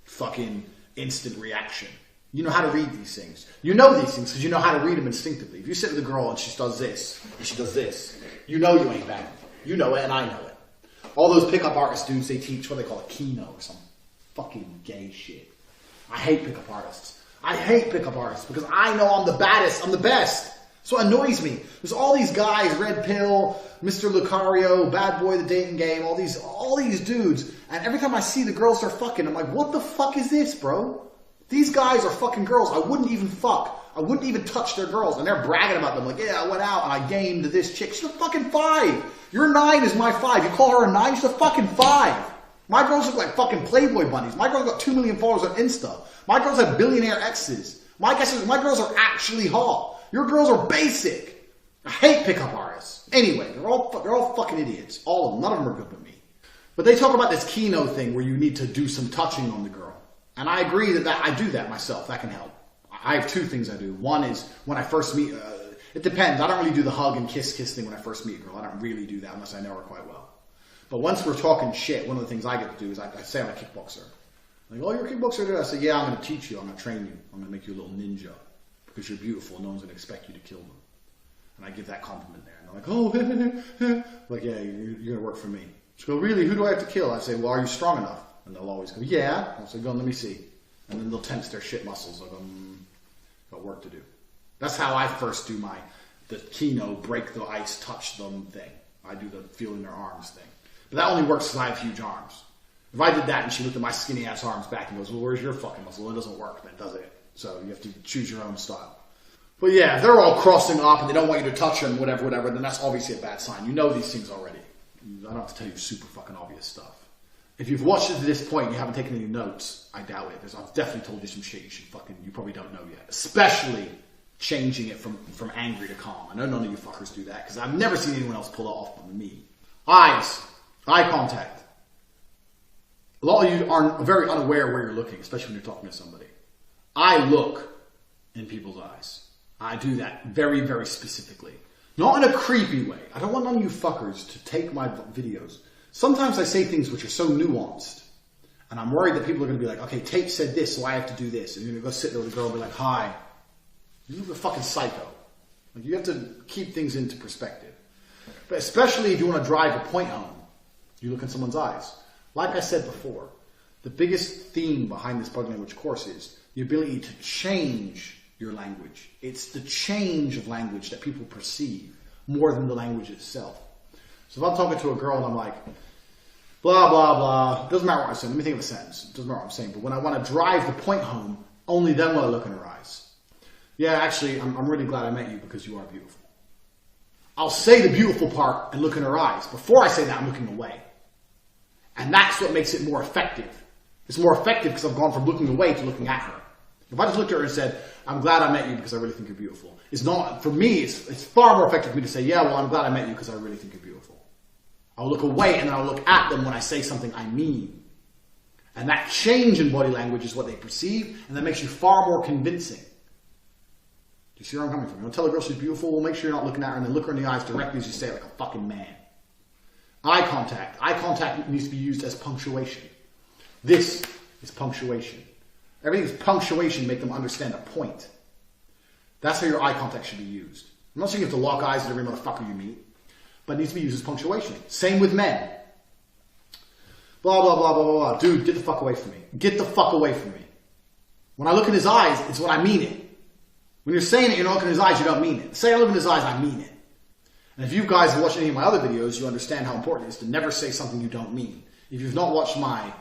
fucking instant reaction. You know how to read these things. You know these things because you know how to read them instinctively. If you sit with a girl and she does this, and she does this, you know you ain't bad. You know it and I know it. All those pickup artist dudes, they teach what they call a keno or some fucking gay shit. I hate pickup artists. I hate pickup artists because I know I'm the baddest. I'm the best. So it annoys me. There's all these guys, Red Pill, Mr. Lucario, Bad Boy, The Dating Game, all these dudes. And every time I see the girls they're fucking, I'm like, what the fuck is this, bro? These guys are fucking girls. I wouldn't even fuck. I wouldn't even touch their girls. And they're bragging about them. Like, yeah, I went out and I gamed this chick. She's a fucking 5. Your 9 is my 5. You call her a 9? She's a fucking 5. My girls look like fucking Playboy bunnies. My girls got 2 million followers on Insta. My girls have billionaire exes. My girls are actually hot. Your girls are basic. I hate pickup artists. Anyway, they're all fucking idiots. All of them. None of them are good with me. But they talk about this keno thing where you need to do some touching on the girl. And I agree that I do that myself. That can help. I have 2 things I do. One is when I first meet, it depends. I don't really do the hug and kiss thing when I first meet a girl. I don't really do that unless I know her quite well. But once we're talking shit, one of the things I get to do is I say I'm a kickboxer. Like, oh, you're a kickboxer? I say, yeah, I'm going to teach you. I'm going to train you. I'm going to make you a little ninja. Because you're beautiful and no one's going to expect you to kill them. And I give that compliment there. And they're like, oh, like, yeah, you're going to work for me. She go, really? Who do I have to kill? I say, well, are you strong enough? And they'll always go, yeah. I'll say, go on, let me see. And then they'll tense their shit muscles. I'll go, got work to do. That's how I first do the keno, break the ice, touch them thing. I do the feeling their arms thing. But that only works because I have huge arms. If I did that and she looked at my skinny ass arms back and goes, well, where's your fucking muscle? Well, it doesn't work then, does it? So you have to choose your own style. But yeah, if they're all crossing up and they don't want you to touch them, whatever, then that's obviously a bad sign. You know these things already. I don't have to tell you super fucking obvious stuff. If you've watched it to this point and you haven't taken any notes, I doubt it. I've definitely told you some shit you probably don't know yet. Especially changing it from angry to calm. I know none of you fuckers do that because I've never seen anyone else pull it off but me. Eyes. Eye contact. A lot of you are very unaware where you're looking, especially when you're talking to somebody. I look in people's eyes. I do that very, very specifically. Not in a creepy way. I don't want none of you fuckers to take my videos. Sometimes I say things which are so nuanced. And I'm worried that people are going to be like, okay, Tate said this, so I have to do this. And you're going to go sit there with a girl and be like, hi. You're a fucking psycho. Like, you have to keep things into perspective. But especially if you want to drive a point home, you look in someone's eyes. Like I said before, the biggest theme behind this body language course is the ability to change your language. It's the change of language that people perceive more than the language itself. So if I'm talking to a girl and I'm like, blah, blah, blah, doesn't matter what I'm saying. Let me think of a sentence. Doesn't matter what I'm saying. But when I want to drive the point home, only then will I look in her eyes. Yeah, actually, I'm really glad I met you because you are beautiful. I'll say the beautiful part and look in her eyes. Before I say that, I'm looking away. And that's what makes it more effective. It's more effective because I've gone from looking away to looking at her. If I just looked at her and said, I'm glad I met you because I really think you're beautiful. It's not, for me, it's far more effective for me to say, yeah, well, I'm glad I met you because I really think you're beautiful. I'll look away and then I'll look at them when I say something I mean. And that change in body language is what they perceive, and that makes you far more convincing. Do you see where I'm coming from? You want to tell a girl she's beautiful? Well, make sure you're not looking at her and then look her in the eyes directly as you say it like a fucking man. Eye contact. Eye contact needs to be used as punctuation. This is punctuation. Everything is punctuation, make them understand a point. That's how your eye contact should be used. I'm not saying you have to lock eyes with every motherfucker you meet, but it needs to be used as punctuation. Same with men. Blah, blah, blah, blah, blah, blah. Dude, get the fuck away from me. Get the fuck away from me. When I look in his eyes, it's what I mean it. When you're saying it, you're not looking in his eyes, you don't mean it. Say I look in his eyes, I mean it. And if you guys have watched any of my other videos, you understand how important it is to never say something you don't mean. If you've not watched my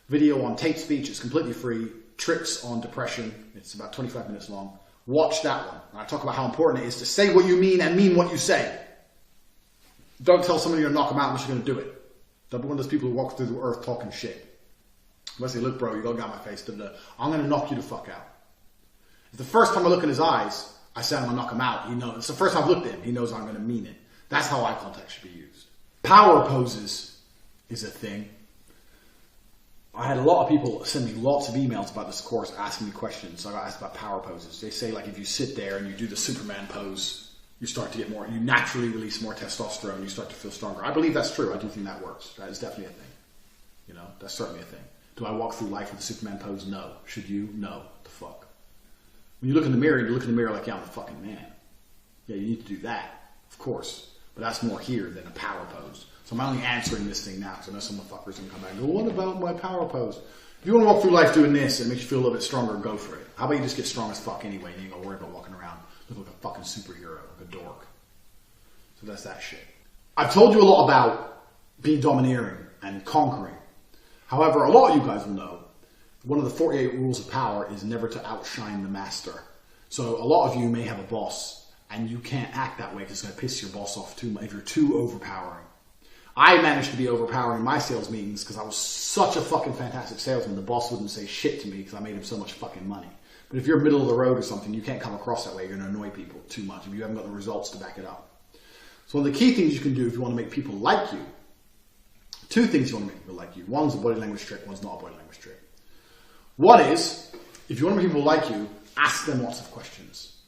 video on Tate speech, it's completely free. Tricks on depression. It's about 25 minutes long. Watch that one. I talk about how important it is to say what you mean and mean what you say. Don't tell somebody you're going to knock them out unless you're going to do it. Don't be one of those people who walk through the earth talking shit. Unless they look, bro, you don't got my face. I'm going to knock you the fuck out. If the first time I look in his eyes, I say I'm going to knock him out, he knows. It's the first time I've looked at him, he knows I'm going to mean it. That's how eye contact should be used. Power poses is a thing. I had a lot of people send me lots of emails about this course asking me questions. So I got asked about power poses. They say, like, if you sit there and you do the Superman pose, you start to get more, you naturally release more testosterone, you start to feel stronger. I believe that's true. I do think that works. That is definitely a thing. You know, that's certainly a thing. Do I walk through life with the Superman pose? No. Should you? No. What the fuck? When you look in the mirror, you look in the mirror like, yeah, I'm a fucking man. Yeah, you need to do that, of course. But that's more here than a power pose. So I'm only answering this thing now because I know some motherfuckers going to come back and go, what about my power pose? If you want to walk through life doing this and it makes you feel a little bit stronger, go for it. How about you just get strong as fuck anyway and you ain't going to worry about walking around looking like a fucking superhero, like a dork. So that's that shit. I've told you a lot about being domineering and conquering. However, a lot of you guys will know one of the 48 rules of power is never to outshine the master. So a lot of you may have a boss and you can't act that way because it's going to piss your boss off too much if you're too overpowering. I managed to be overpowering in my sales meetings because I was such a fucking fantastic salesman. The boss wouldn't say shit to me because I made him so much fucking money. But if you're middle of the road or something, you can't come across that way. You're going to annoy people too much if you haven't got the results to back it up. So one of the key things you can do if you want to make people like you, two things you want to make people like you. One's a body language trick, one's not a body language trick. One is, if you want to make people like you, ask them lots of questions.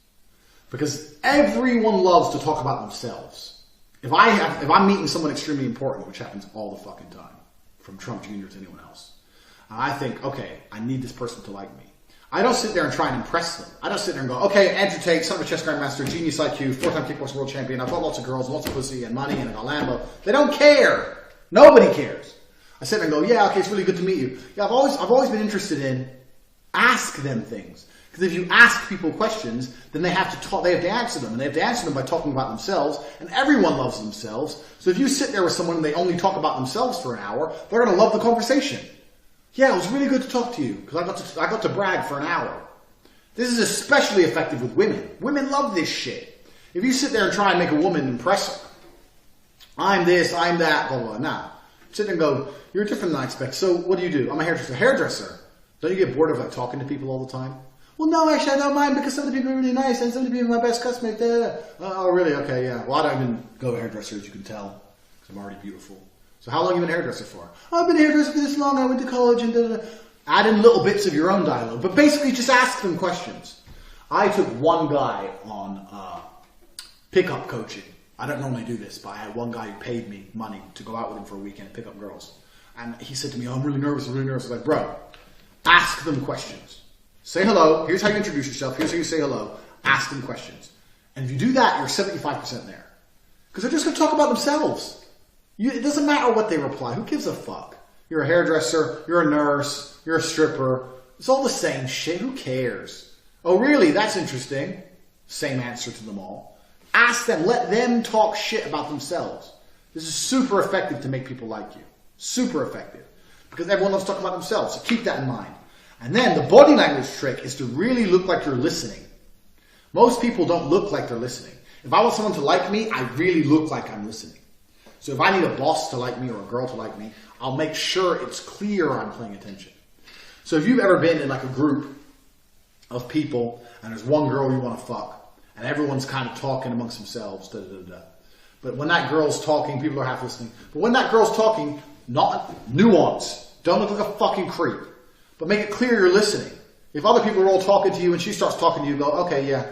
Because everyone loves to talk about themselves. If I'm meeting someone extremely important, which happens all the fucking time, from Trump Jr. to anyone else, and I think, okay, I need this person to like me. I don't sit there and try and impress them. I don't sit there and go, okay, Andrew Tate, son of a chess grandmaster, genius IQ, 4-time kickboxing world champion, I've got lots of girls, lots of pussy and money, and I got Lambo. They don't care. Nobody cares. I sit there and go, yeah, okay, it's really good to meet you. Yeah, I've always been interested in ask them things. Because if you ask people questions, then they have to answer them. And they have to answer them by talking about themselves. And everyone loves themselves. So if you sit there with someone and they only talk about themselves for an hour, they're going to love the conversation. Yeah, it was really good to talk to you because I got to brag for an hour. This is especially effective with women. Women love this shit. If you sit there and try and make a woman impress her, I'm this, I'm that, blah, blah, blah. Now, sit there and go, you're different than I expect. So what do? I'm a hairdresser. Hairdresser. Don't you get bored of talking to people all the time? Well, no, actually, I don't mind because some of the people are really nice and some of the people are my best customers. Oh, really? Okay, yeah. Well, I don't even go to hairdressers, you can tell. because I'm already beautiful. So how long have you been a hairdresser for? Oh, I've been a hairdresser for this long. I went to college and da-da-da. Add in little bits of your own dialogue. But basically just ask them questions. I took one guy on pickup coaching. I don't normally do this, but I had one guy who paid me money to go out with him for a weekend and pick up girls. And he said to me, oh, I'm really nervous. I was like, bro, ask them questions. Say hello. Here's how you introduce yourself. Here's how you say hello. Ask them questions. And if you do that, you're 75% there. Because they're just going to talk about themselves. It doesn't matter what they reply. Who gives a fuck? You're a hairdresser. You're a nurse. You're a stripper. It's all the same shit. Who cares? Oh, really? That's interesting. Same answer to them all. Ask them. Let them talk shit about themselves. This is super effective to make people like you. Super effective. Because everyone loves talking about themselves. So keep that in mind. And then the body language trick is to really look like you're listening. Most people don't look like they're listening. If I want someone to like me, I really look like I'm listening. So if I need a boss to like me or a girl to like me, I'll make sure it's clear I'm paying attention. So if you've ever been in like a group of people and there's one girl you want to fuck and everyone's kind of talking amongst themselves, da da da da. But when that girl's talking, people are half listening. But when that girl's talking, not nuance. Don't look like a fucking creep. But make it clear you're listening. If other people are all talking to you and she starts talking to you, go, okay, yeah.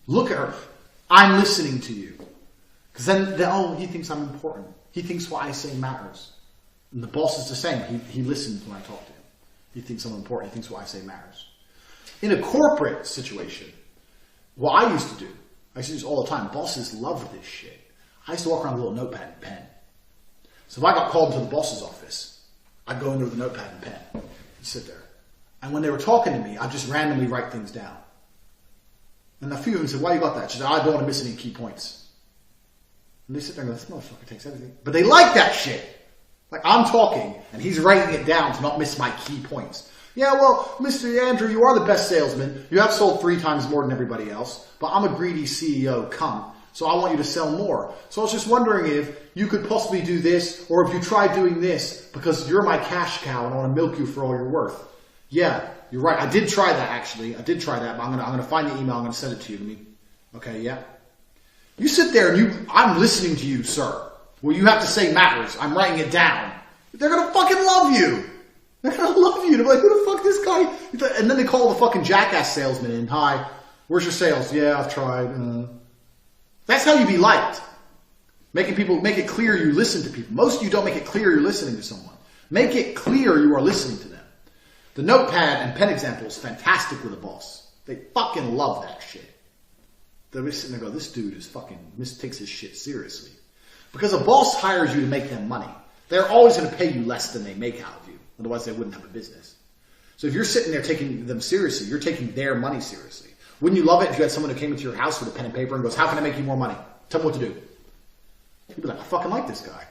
Look at her. I'm listening to you. Because then, he thinks I'm important. He thinks what I say matters. And the boss is the same. He listens when I talk to him. He thinks I'm important. He thinks what I say matters. In a corporate situation, what I used to do, I used to do this all the time. Bosses love this shit. I used to walk around with a little notepad and pen. So if I got called into the boss's office, I'd go in there with a notepad and pen and sit there. And when they were talking to me, I'd just randomly write things down. And a few of them said, why you got that? She said, I don't want to miss any key points. And they sit there and go, this motherfucker takes everything. But they like that shit. Like, I'm talking, and he's writing it down to not miss my key points. Yeah, well, Mr. Andrew, you are the best salesman. You have sold 3 times more than everybody else. But I'm a greedy CEO cunt. So I want you to sell more. So I was just wondering if you could possibly do this, or if you try doing this, because you're my cash cow and I want to milk you for all you're worth. Yeah, you're right. I did try that, actually. I did try that, but I'm gonna find the email. I'm gonna send it to you. Okay, yeah. You sit there and I'm listening to you, sir. What you have to say matters. I'm writing it down. They're gonna fucking love you. They're gonna love you. They're like, who the fuck this guy? And then they call the fucking jackass salesman in. Hi, where's your sales? Yeah, I've tried. That's how you be liked. Make it clear you listen to people. Most of you don't make it clear you're listening to someone. Make it clear you are listening to them. The notepad and pen example is fantastic with a boss. They fucking love that shit. They're sitting there going, this dude is fucking, takes his shit seriously. Because a boss hires you to make them money. They're always going to pay you less than they make out of you. Otherwise they wouldn't have a business. So if you're sitting there taking them seriously, you're taking their money seriously. Wouldn't you love it if you had someone who came into your house with a pen and paper and goes, how can I make you more money? Tell me what to do. You'd be like, I fucking like this guy.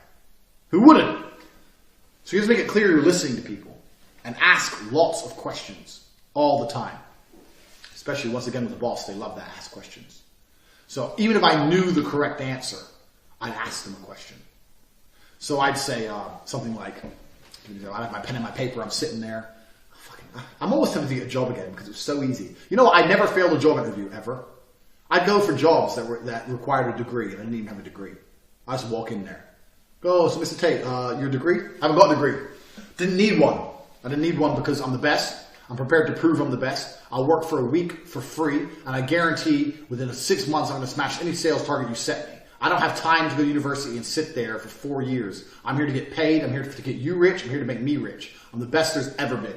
Who wouldn't? So you have to make it clear you're listening to people. And ask lots of questions all the time. Especially, once again, with the boss, they love to ask questions. So even if I knew the correct answer, I'd ask them a question. So I'd say something like, I have my pen and my paper, I'm sitting there. I'm almost tempted to get a job again because it was so easy. You know, I never failed a job interview, ever. I'd go for jobs that required a degree, and I didn't even have a degree. I just walk in there. Go, so Mr. Tate, your degree? I haven't got a degree. Didn't need one. I didn't need one because I'm the best. I'm prepared to prove I'm the best. I'll work for a week for free, and I guarantee within 6 months I'm going to smash any sales target you set me. I don't have time to go to university and sit there for 4 years. I'm here to get paid. I'm here to get you rich. I'm here to make me rich. I'm the best there's ever been.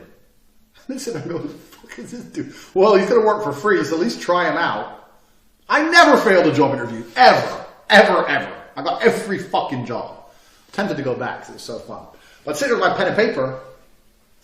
And then I go, who the fuck is this dude? Well, he's going to work for free, so at least try him out. I never failed a job interview. Ever. Ever, ever. I got every fucking job. I'm tempted to go back because it was so fun. But I'd sit there with my pen and paper,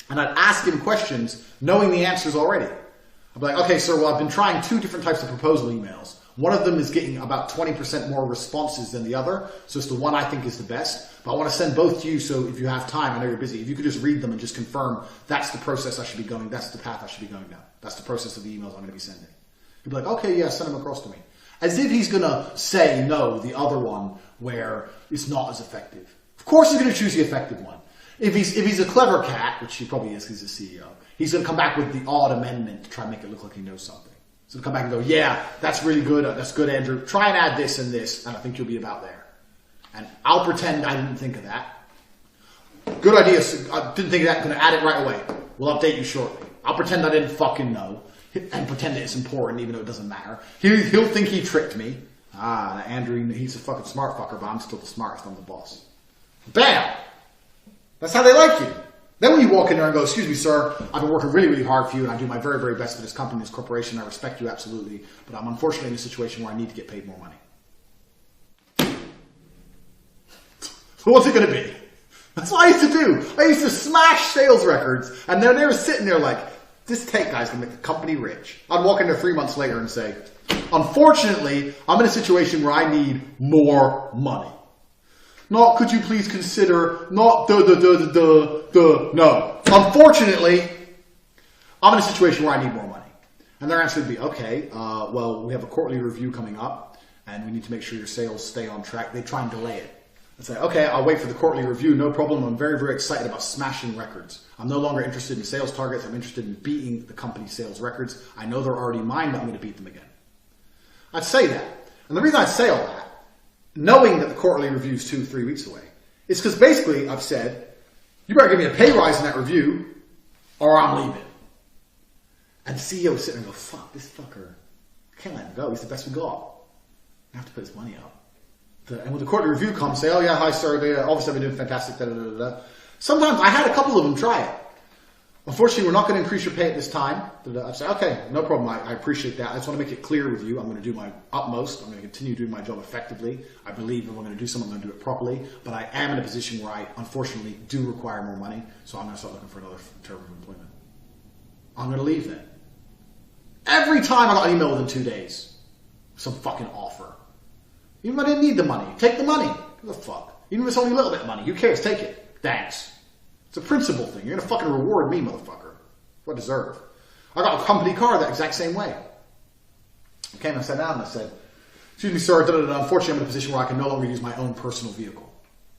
and I'd ask him questions knowing the answers already. I'd be like, okay, sir, well, I've been trying 2 different types of proposal emails. One of them is getting about 20% more responses than the other, so it's the one I think is the best. But I want to send both to you, so if you have time, I know you're busy, if you could just read them and just confirm that's the process I should be going, that's the path I should be going down. That's the process of the emails I'm going to be sending. He'd be like, okay, yeah, send them across to me. As if he's going to say no, the other one, where it's not as effective. Of course he's going to choose the effective one. If he's a clever cat, which he probably is because he's a CEO, he's going to come back with the odd amendment to try and make it look like he knows something. So he'll come back and go, yeah, that's really good. That's good, Andrew. Try and add this and this, and I think you'll be about there. And I'll pretend I didn't think of that. Good idea. I didn't think of that. I'm going to add it right away. We'll update you shortly. I'll pretend I didn't fucking know. And pretend that it's important even though it doesn't matter. He'll think he tricked me. Andrew, he's a fucking smart fucker, but I'm still the smartest. I'm the boss. Bam! That's how they like you. Then when you walk in there and go, excuse me, sir, I've been working really, really hard for you and I do my very, very best for this company, this corporation. I respect you absolutely, but I'm unfortunately in a situation where I need to get paid more money. So what's it going to be? That's what I used to do. I used to smash sales records and then they were sitting there like, this Tate guy's going to make the company rich. I'd walk in there 3 months later and say, unfortunately, I'm in a situation where I need more money. Not, could you please consider, not no. Unfortunately, I'm in a situation where I need more money. And their answer would be, okay, well, we have a quarterly review coming up, and we need to make sure your sales stay on track. They try and delay it. I say, okay, I'll wait for the quarterly review, no problem. I'm very, very excited about smashing records. I'm no longer interested in sales targets. I'm interested in beating the company's sales records. I know they're already mine, but I'm going to beat them again. I'd say that. And the reason I'd say all that, knowing that the quarterly review is 2-3 weeks away, is because basically I've said, you better give me a pay rise in that review or I'm leaving. And the CEO is sitting there and goes, fuck, this fucker, I can't let him go. He's the best we got. I have to put his money up. And when the quarterly review comes, say, oh yeah, hi sir, obviously I've been doing fantastic, da da da da. Sometimes I had a couple of them try it. Unfortunately, we're not going to increase your pay at this time. I'd say, okay, no problem. I appreciate that. I just want to make it clear with you. I'm going to do my utmost. I'm going to continue doing my job effectively. I believe if I'm going to do something, I'm going to do it properly. But I am in a position where I, unfortunately, do require more money. So I'm going to start looking for another term of employment. I'm going to leave then. Every time I got an email within 2 days, some fucking offer. Even if I didn't need the money, take the money. Who the fuck? Even if it's only a little bit of money, who cares? Take it. Thanks. It's a principle thing. You're going to fucking reward me, motherfucker. What I deserve. I got a company car that exact same way. I came and sat down and I said, excuse me, sir, unfortunately I'm in a position where I can no longer use my own personal vehicle.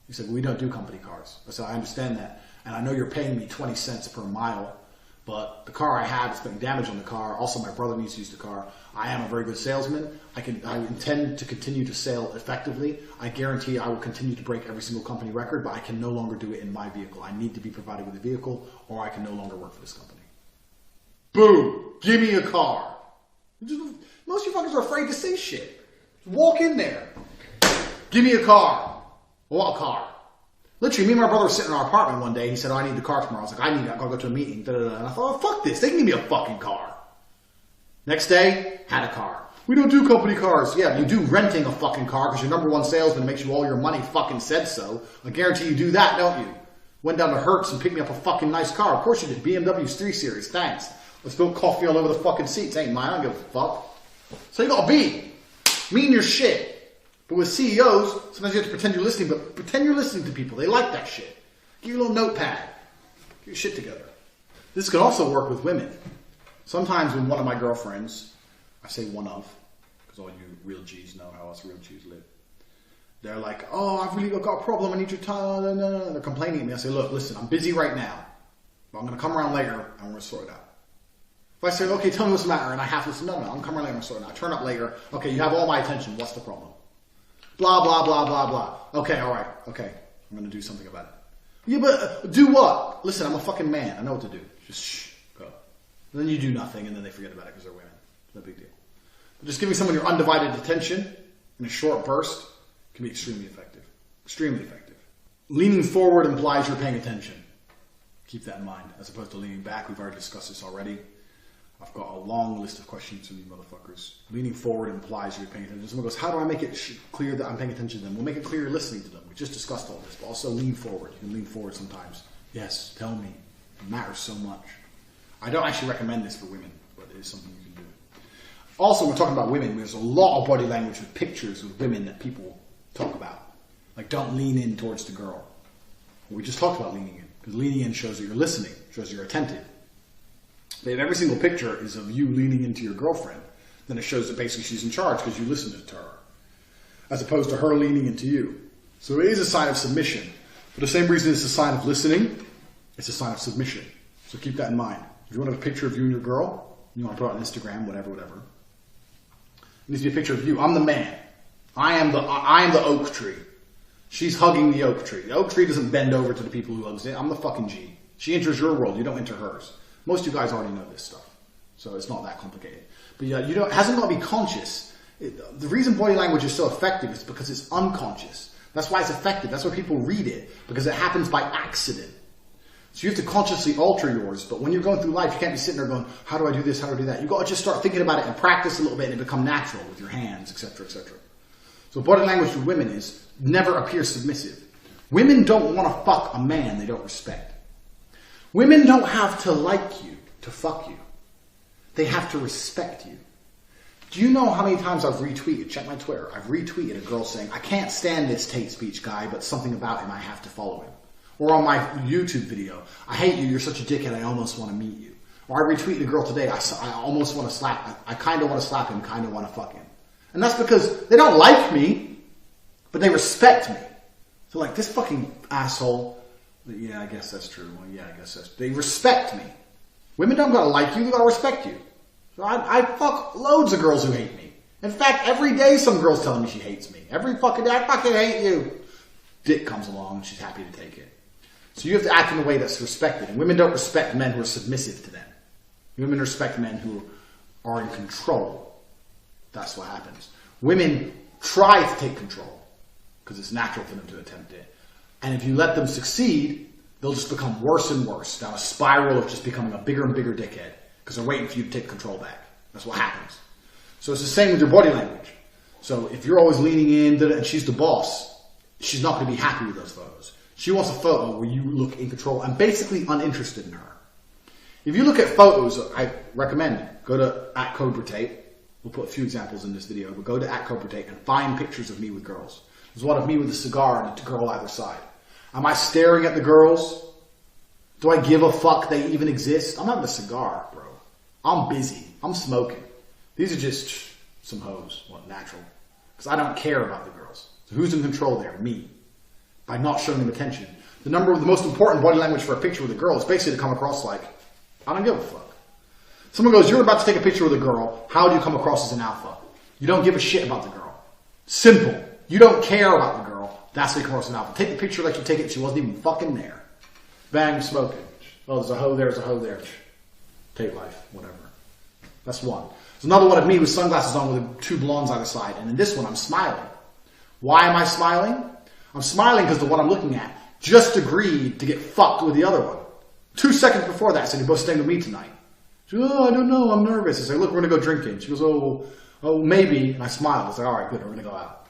He said, well, we don't do company cars. I said, I understand that. And I know you're paying me 20 cents per mile, but the car I have is putting damage on the car. Also, my brother needs to use the car. I am a very good salesman. I intend to continue to sell effectively. I guarantee I will continue to break every single company record, but I can no longer do it in my vehicle. I need to be provided with a vehicle, or I can no longer work for this company. Boom! Give me a car. Most of you fuckers are afraid to say shit. Just walk in there. Give me a car. What a car? Literally, me and my brother were sitting in our apartment one day. He said, oh, I need the car tomorrow. I was like, I need it. I've got to go to a meeting. Da, da, da. And I thought, oh, fuck this. They can give me a fucking car. Next day, had a car. We don't do company cars. Yeah, you do renting a fucking car because your number one salesman makes you all your money fucking said so. I guarantee you do that, don't you? Went down to Hertz and picked me up a fucking nice car. Of course you did. BMW's 3 Series. Thanks. I spilled coffee all over the fucking seats. Ain't mine. I don't give a fuck. So you gotta be. Mean your shit. But with CEOs, sometimes you have to pretend you're listening, but pretend you're listening to people. They like that shit. Get your little notepad. Get your shit together. This can also work with women. Sometimes when one of my girlfriends, I say one of, because all you real G's know how us real G's live. They're like, oh, I've really got a problem. I need your time. They're complaining at me. I say, look, listen, I'm busy right now. But I'm going to come around later and we're going to sort it out. If I say, okay, tell me what's the matter, and I have to say, no, I'm coming around later and sort it out. I turn up later. Okay, you have all my attention. What's the problem? Blah, blah, blah, blah, blah. Okay, all right. Okay, I'm going to do something about it. Yeah, but do what? Listen, I'm a fucking man. I know what to do. Just shh, go. And then you do nothing, and then they forget about it because they're women. No big deal. But just giving someone your undivided attention in a short burst can be extremely effective. Extremely effective. Leaning forward implies you're paying attention. Keep that in mind, as opposed to leaning back. We've already discussed this already. I've got a long list of questions from you motherfuckers. Leaning forward implies you're paying attention. Someone goes, how do I make it clear that I'm paying attention to them? We'll make it clear you're listening to them. We just discussed all this. But also lean forward. You can lean forward sometimes. Yes, tell me. It matters so much. I don't actually recommend this for women, but it is something you can do. Also, when we're talking about women, there's a lot of body language with pictures of women that people talk about. Like, don't lean in towards the girl. We just talked about leaning in. Because leaning in shows that you're listening, shows you're attentive. But if every single picture is of you leaning into your girlfriend, then it shows that basically she's in charge because you listened to her. As opposed to her leaning into you. So it is a sign of submission. For the same reason it's a sign of listening, it's a sign of submission. So keep that in mind. If you want a picture of you and your girl, you want to put it on Instagram, whatever. It needs to be a picture of you. I'm the man. I am the oak tree. She's hugging the oak tree. The oak tree doesn't bend over to the people who hugs it. I'm the fucking G. She enters your world. You don't enter hers. Most of you guys already know this stuff. So it's not that complicated. But yeah, it hasn't got to be conscious. The reason body language is so effective is because it's unconscious. That's why it's effective. That's why people read it. Because it happens by accident. So you have to consciously alter yours. But when you're going through life, you can't be sitting there going, how do I do this? How do I do that? You've got to just start thinking about it and practice a little bit and it become natural with your hands, etc., etc. So body language for women is never appear submissive. Women don't want to fuck a man they don't respect. Women don't have to like you to fuck you. They have to respect you. Do you know how many times I've retweeted, check my Twitter, I've retweeted a girl saying, I can't stand this Tate speech guy, but something about him, I have to follow him. Or on my YouTube video, I hate you, you're such a dickhead, I almost want to meet you. Or I retweeted a girl today, I almost want to slap, I kind of want to slap him, kind of want to fuck him. And that's because they don't like me, but they respect me. So like, this fucking asshole, yeah, I guess that's true. Well, yeah, I guess that's, they respect me. Women don't gotta like you, they gotta respect you. So I fuck loads of girls who hate me. In fact, every day some girl's telling me she hates me. Every fucking day, I fucking hate you. Dick comes along and she's happy to take it. So you have to act in a way that's respected. And women don't respect men who are submissive to them. Women respect men who are in control. That's what happens. Women try to take control because it's natural for them to attempt it. And if you let them succeed, they'll just become worse and worse, down a spiral of just becoming a bigger and bigger dickhead because they're waiting for you to take control back. That's what happens. So it's the same with your body language. So if you're always leaning in and she's the boss, she's not going to be happy with those photos. She wants a photo where you look in control and basically uninterested in her. If you look at photos, I recommend go to @CobraTate. We'll put a few examples in this video, but go to @CobraTate and find pictures of me with girls. There's one of me with a cigar and a girl either side. Am I staring at the girls? Do I give a fuck they even exist? I'm having a cigar, bro. I'm busy. I'm smoking. These are just some hoes. Well, natural. Because I don't care about the girls. So who's in control there? Me. By not showing them attention. The most important body language for a picture with a girl is basically to come across like, I don't give a fuck. Someone goes, you're about to take a picture with a girl. How do you come across as an alpha? You don't give a shit about the girl. Simple. You don't care about the girl. That's how you come across as an alpha. Take the picture like you take it. She wasn't even fucking there. Bang, smoking. Oh, there's a hoe there, there's a hoe there. Tate life, whatever. That's one. There's another one of me with sunglasses on with two blondes either side. And in this one, I'm smiling. Why am I smiling? I'm smiling because the one I'm looking at just agreed to get fucked with the other one. 2 seconds before that, I said, you're both staying with me tonight. She goes, oh, I don't know, I'm nervous. I say, look, we're going to go drinking. She goes, oh, maybe. And I smiled. I was like, all right, good, we're going to go out.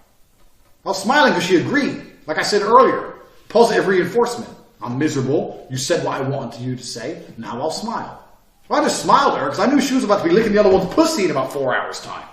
I was smiling because she agreed. Like I said earlier, positive reinforcement. I'm miserable. You said what I wanted you to say. Now I'll smile. Well, I just smiled at her because I knew she was about to be licking the other one's pussy in about 4 hours' time.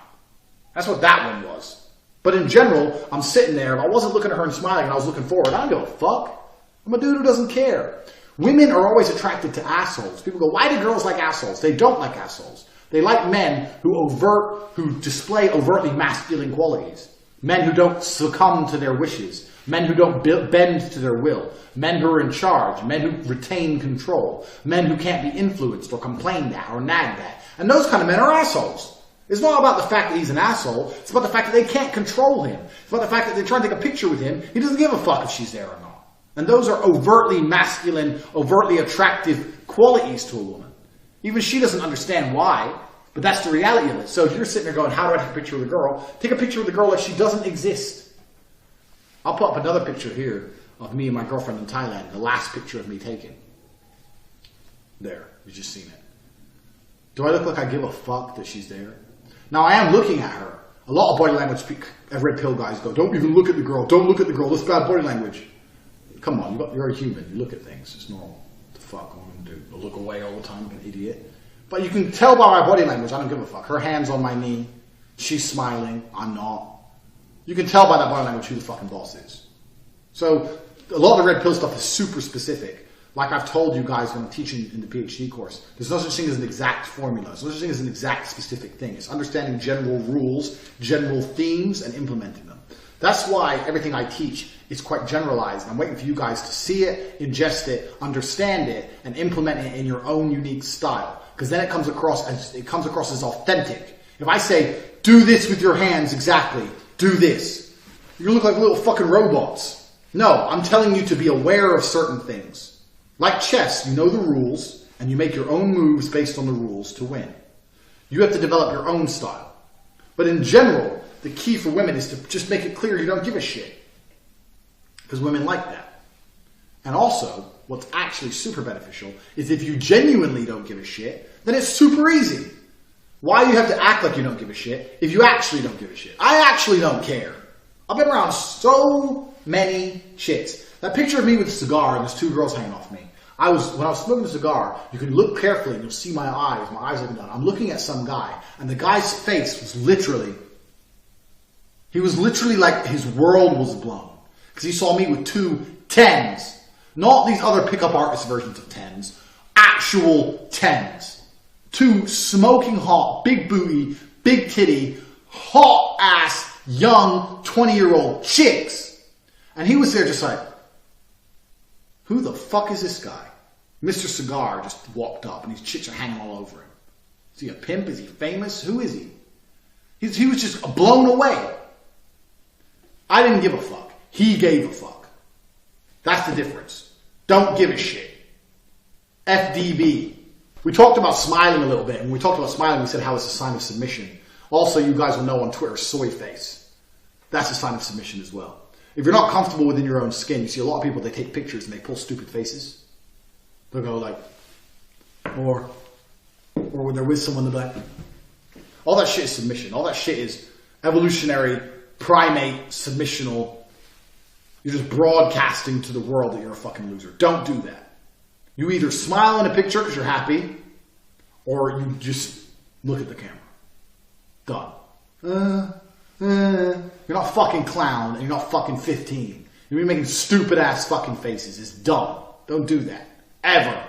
That's what that one was. But in general, I'm sitting there. If I wasn't looking at her and smiling and I was looking forward, I don't give a fuck. I'm a dude who doesn't care. Women are always attracted to assholes. People go, why do girls like assholes? They don't like assholes. They like men who display overtly masculine qualities. Men who don't succumb to their wishes. Men who don't bend to their will. Men who are in charge. Men who retain control. Men who can't be influenced or complained at or nagged at. And those kind of men are assholes. It's not about the fact that he's an asshole. It's about the fact that they can't control him. It's about the fact that they're trying to take a picture with him. He doesn't give a fuck if she's there or not. And those are overtly masculine, overtly attractive qualities to a woman. Even she doesn't understand why, but that's the reality of it. So if you're sitting there going, how do I take a picture with a girl? Take a picture with a girl like she doesn't exist. I'll put up another picture here of me and my girlfriend in Thailand. The last picture of me taken. There. You've just seen it. Do I look like I give a fuck that she's there? Now, I am looking at her. A lot of body language, red pill guys go, don't even look at the girl. Don't look at the girl. That's bad body language. Come on, you're a human. You look at things. It's normal. What the fuck am I going to do? I'll look away all the time like an idiot. But you can tell by my body language, I don't give a fuck. Her hand's on my knee. She's smiling. I'm not. You can tell by that body language who the fucking boss is. So a lot of the red pill stuff is super specific. Like I've told you guys when I'm teaching in the PhD course, there's no such thing as an exact formula. There's no such thing as an exact specific thing. It's understanding general rules, general themes, and implementing them. That's why everything I teach is quite generalized. I'm waiting for you guys to see it, ingest it, understand it, and implement it in your own unique style. Because then it comes across as authentic. If I say, do this with your hands exactly, do this, you're going to look like little fucking robots. No, I'm telling you to be aware of certain things. Like chess, you know the rules, and you make your own moves based on the rules to win. You have to develop your own style. But in general, the key for women is to just make it clear you don't give a shit. Because women like that. And also, what's actually super beneficial is if you genuinely don't give a shit, then it's super easy. Why do you have to act like you don't give a shit if you actually don't give a shit? I actually don't care. I've been around so many chicks. That picture of me with a cigar and there's two girls hanging off me. When I was smoking a cigar, you can look carefully and you'll see my eyes. My eyes looking down. I'm looking at some guy, and the guy's face was literally like his world was blown. Because he saw me with two 10s. Not these other pickup artist versions of 10s. Actual 10s. Two smoking hot, big booty, big titty, hot ass, young, 20-year-old chicks. And he was there just like, who the fuck is this guy? Mr. Cigar just walked up and these chicks are hanging all over him. Is he a pimp? Is he famous? Who is he? He was just blown away. I didn't give a fuck. He gave a fuck. That's the difference. Don't give a shit. FDB. We talked about smiling a little bit. And when we talked about smiling, we said how it's a sign of submission. Also, you guys will know on Twitter, soy face. That's a sign of submission as well. If you're not comfortable within your own skin, you see a lot of people, they take pictures and they pull stupid faces. They'll go like, or when they're with someone, they'll be like, all that shit is submission. All that shit is evolutionary, primate, submissional. You're just broadcasting to the world that you're a fucking loser. Don't do that. You either smile in a picture because you're happy, or you just look at the camera. Done. You're not fucking clown, and you're not fucking 15. You're making stupid ass fucking faces. It's dumb. Don't do that. Ever.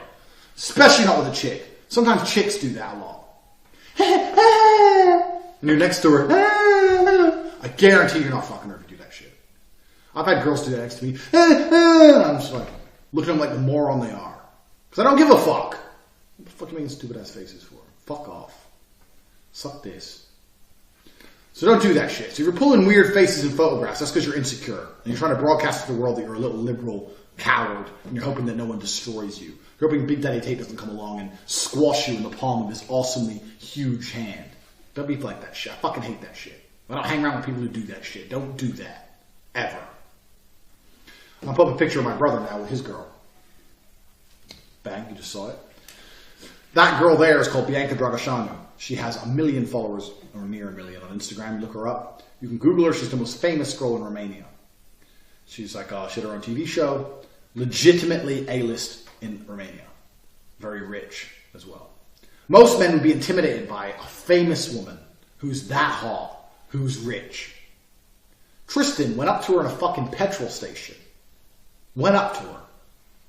Especially not with a chick. Sometimes chicks do that a lot. And you're next to her. I guarantee you're not fucking her if you do that shit. I've had girls do that next to me. And I'm just like, looking at them like the moron they are. Because I don't give a fuck. What the fuck are you making stupid ass faces for? Fuck off. Suck this. So don't do that shit. So if you're pulling weird faces in photographs, that's because you're insecure. And you're trying to broadcast to the world that you're a little liberal coward. And you're hoping that no one destroys you. You're hoping Big Daddy Tate doesn't come along and squash you in the palm of his awesomely huge hand. Don't be like that shit. I fucking hate that shit. I don't hang around with people who do that shit. Don't do that. Ever. I'll put up a picture of my brother now with his girl. Bang, you just saw it. That girl there is called Bianca Dragosanu. She has 1 million followers, or near 1 million on Instagram. You look her up. You can Google her. She's the most famous girl in Romania. She's like, she had her own TV show. Legitimately A-list in Romania. Very rich as well. Most men would be intimidated by a famous woman who's that hot, who's rich. Tristan went up to her in a fucking petrol station. Went up to her.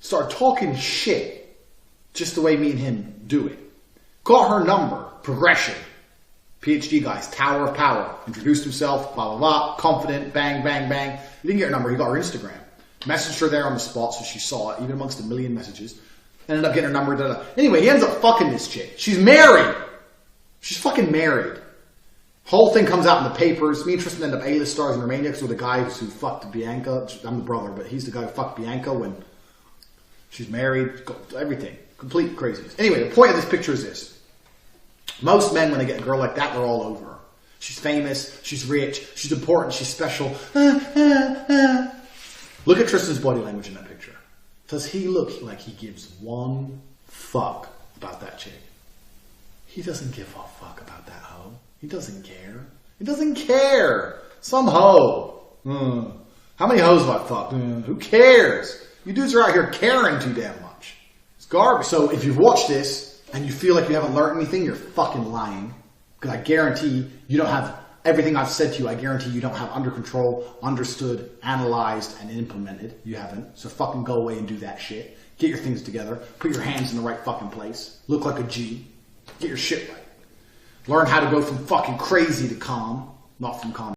Started talking shit. Just the way me and him do it. Got her number. Progression. PhD guys. Tower of Power. Introduced himself. Blah, blah, blah. Confident. Bang, bang, bang. He didn't get her number. He got her Instagram. Messaged her there on the spot so she saw it. Even amongst 1 million messages. Ended up getting her number. Da, da. Anyway, he ends up fucking this chick. She's married. She's fucking married. Whole thing comes out in the papers. Me and Tristan end up A-list stars in Romania because we're the guy who fucked Bianca. I'm the brother, but he's the guy who fucked Bianca when she's married. Everything. Complete craziness. Anyway, the point of this picture is this. Most men, when they get a girl like that, they're all over her. She's famous. She's rich. She's important. She's special. Look at Tristan's body language in that picture. Does he look like he gives one fuck about that chick? He doesn't give a fuck about that hoe. He doesn't care. He doesn't care. Some hoe. How many hoes have I fucked? Who cares? You dudes are out here caring too damn much. It's garbage. So if you've watched this and you feel like you haven't learned anything, you're fucking lying. Because I guarantee you don't have everything I've said to you. I guarantee you don't have under control, understood, analyzed, and implemented. You haven't. So fucking go away and do that shit. Get your things together. Put your hands in the right fucking place. Look like a G. Get your shit right. Learn how to go from fucking crazy to calm, not from calm.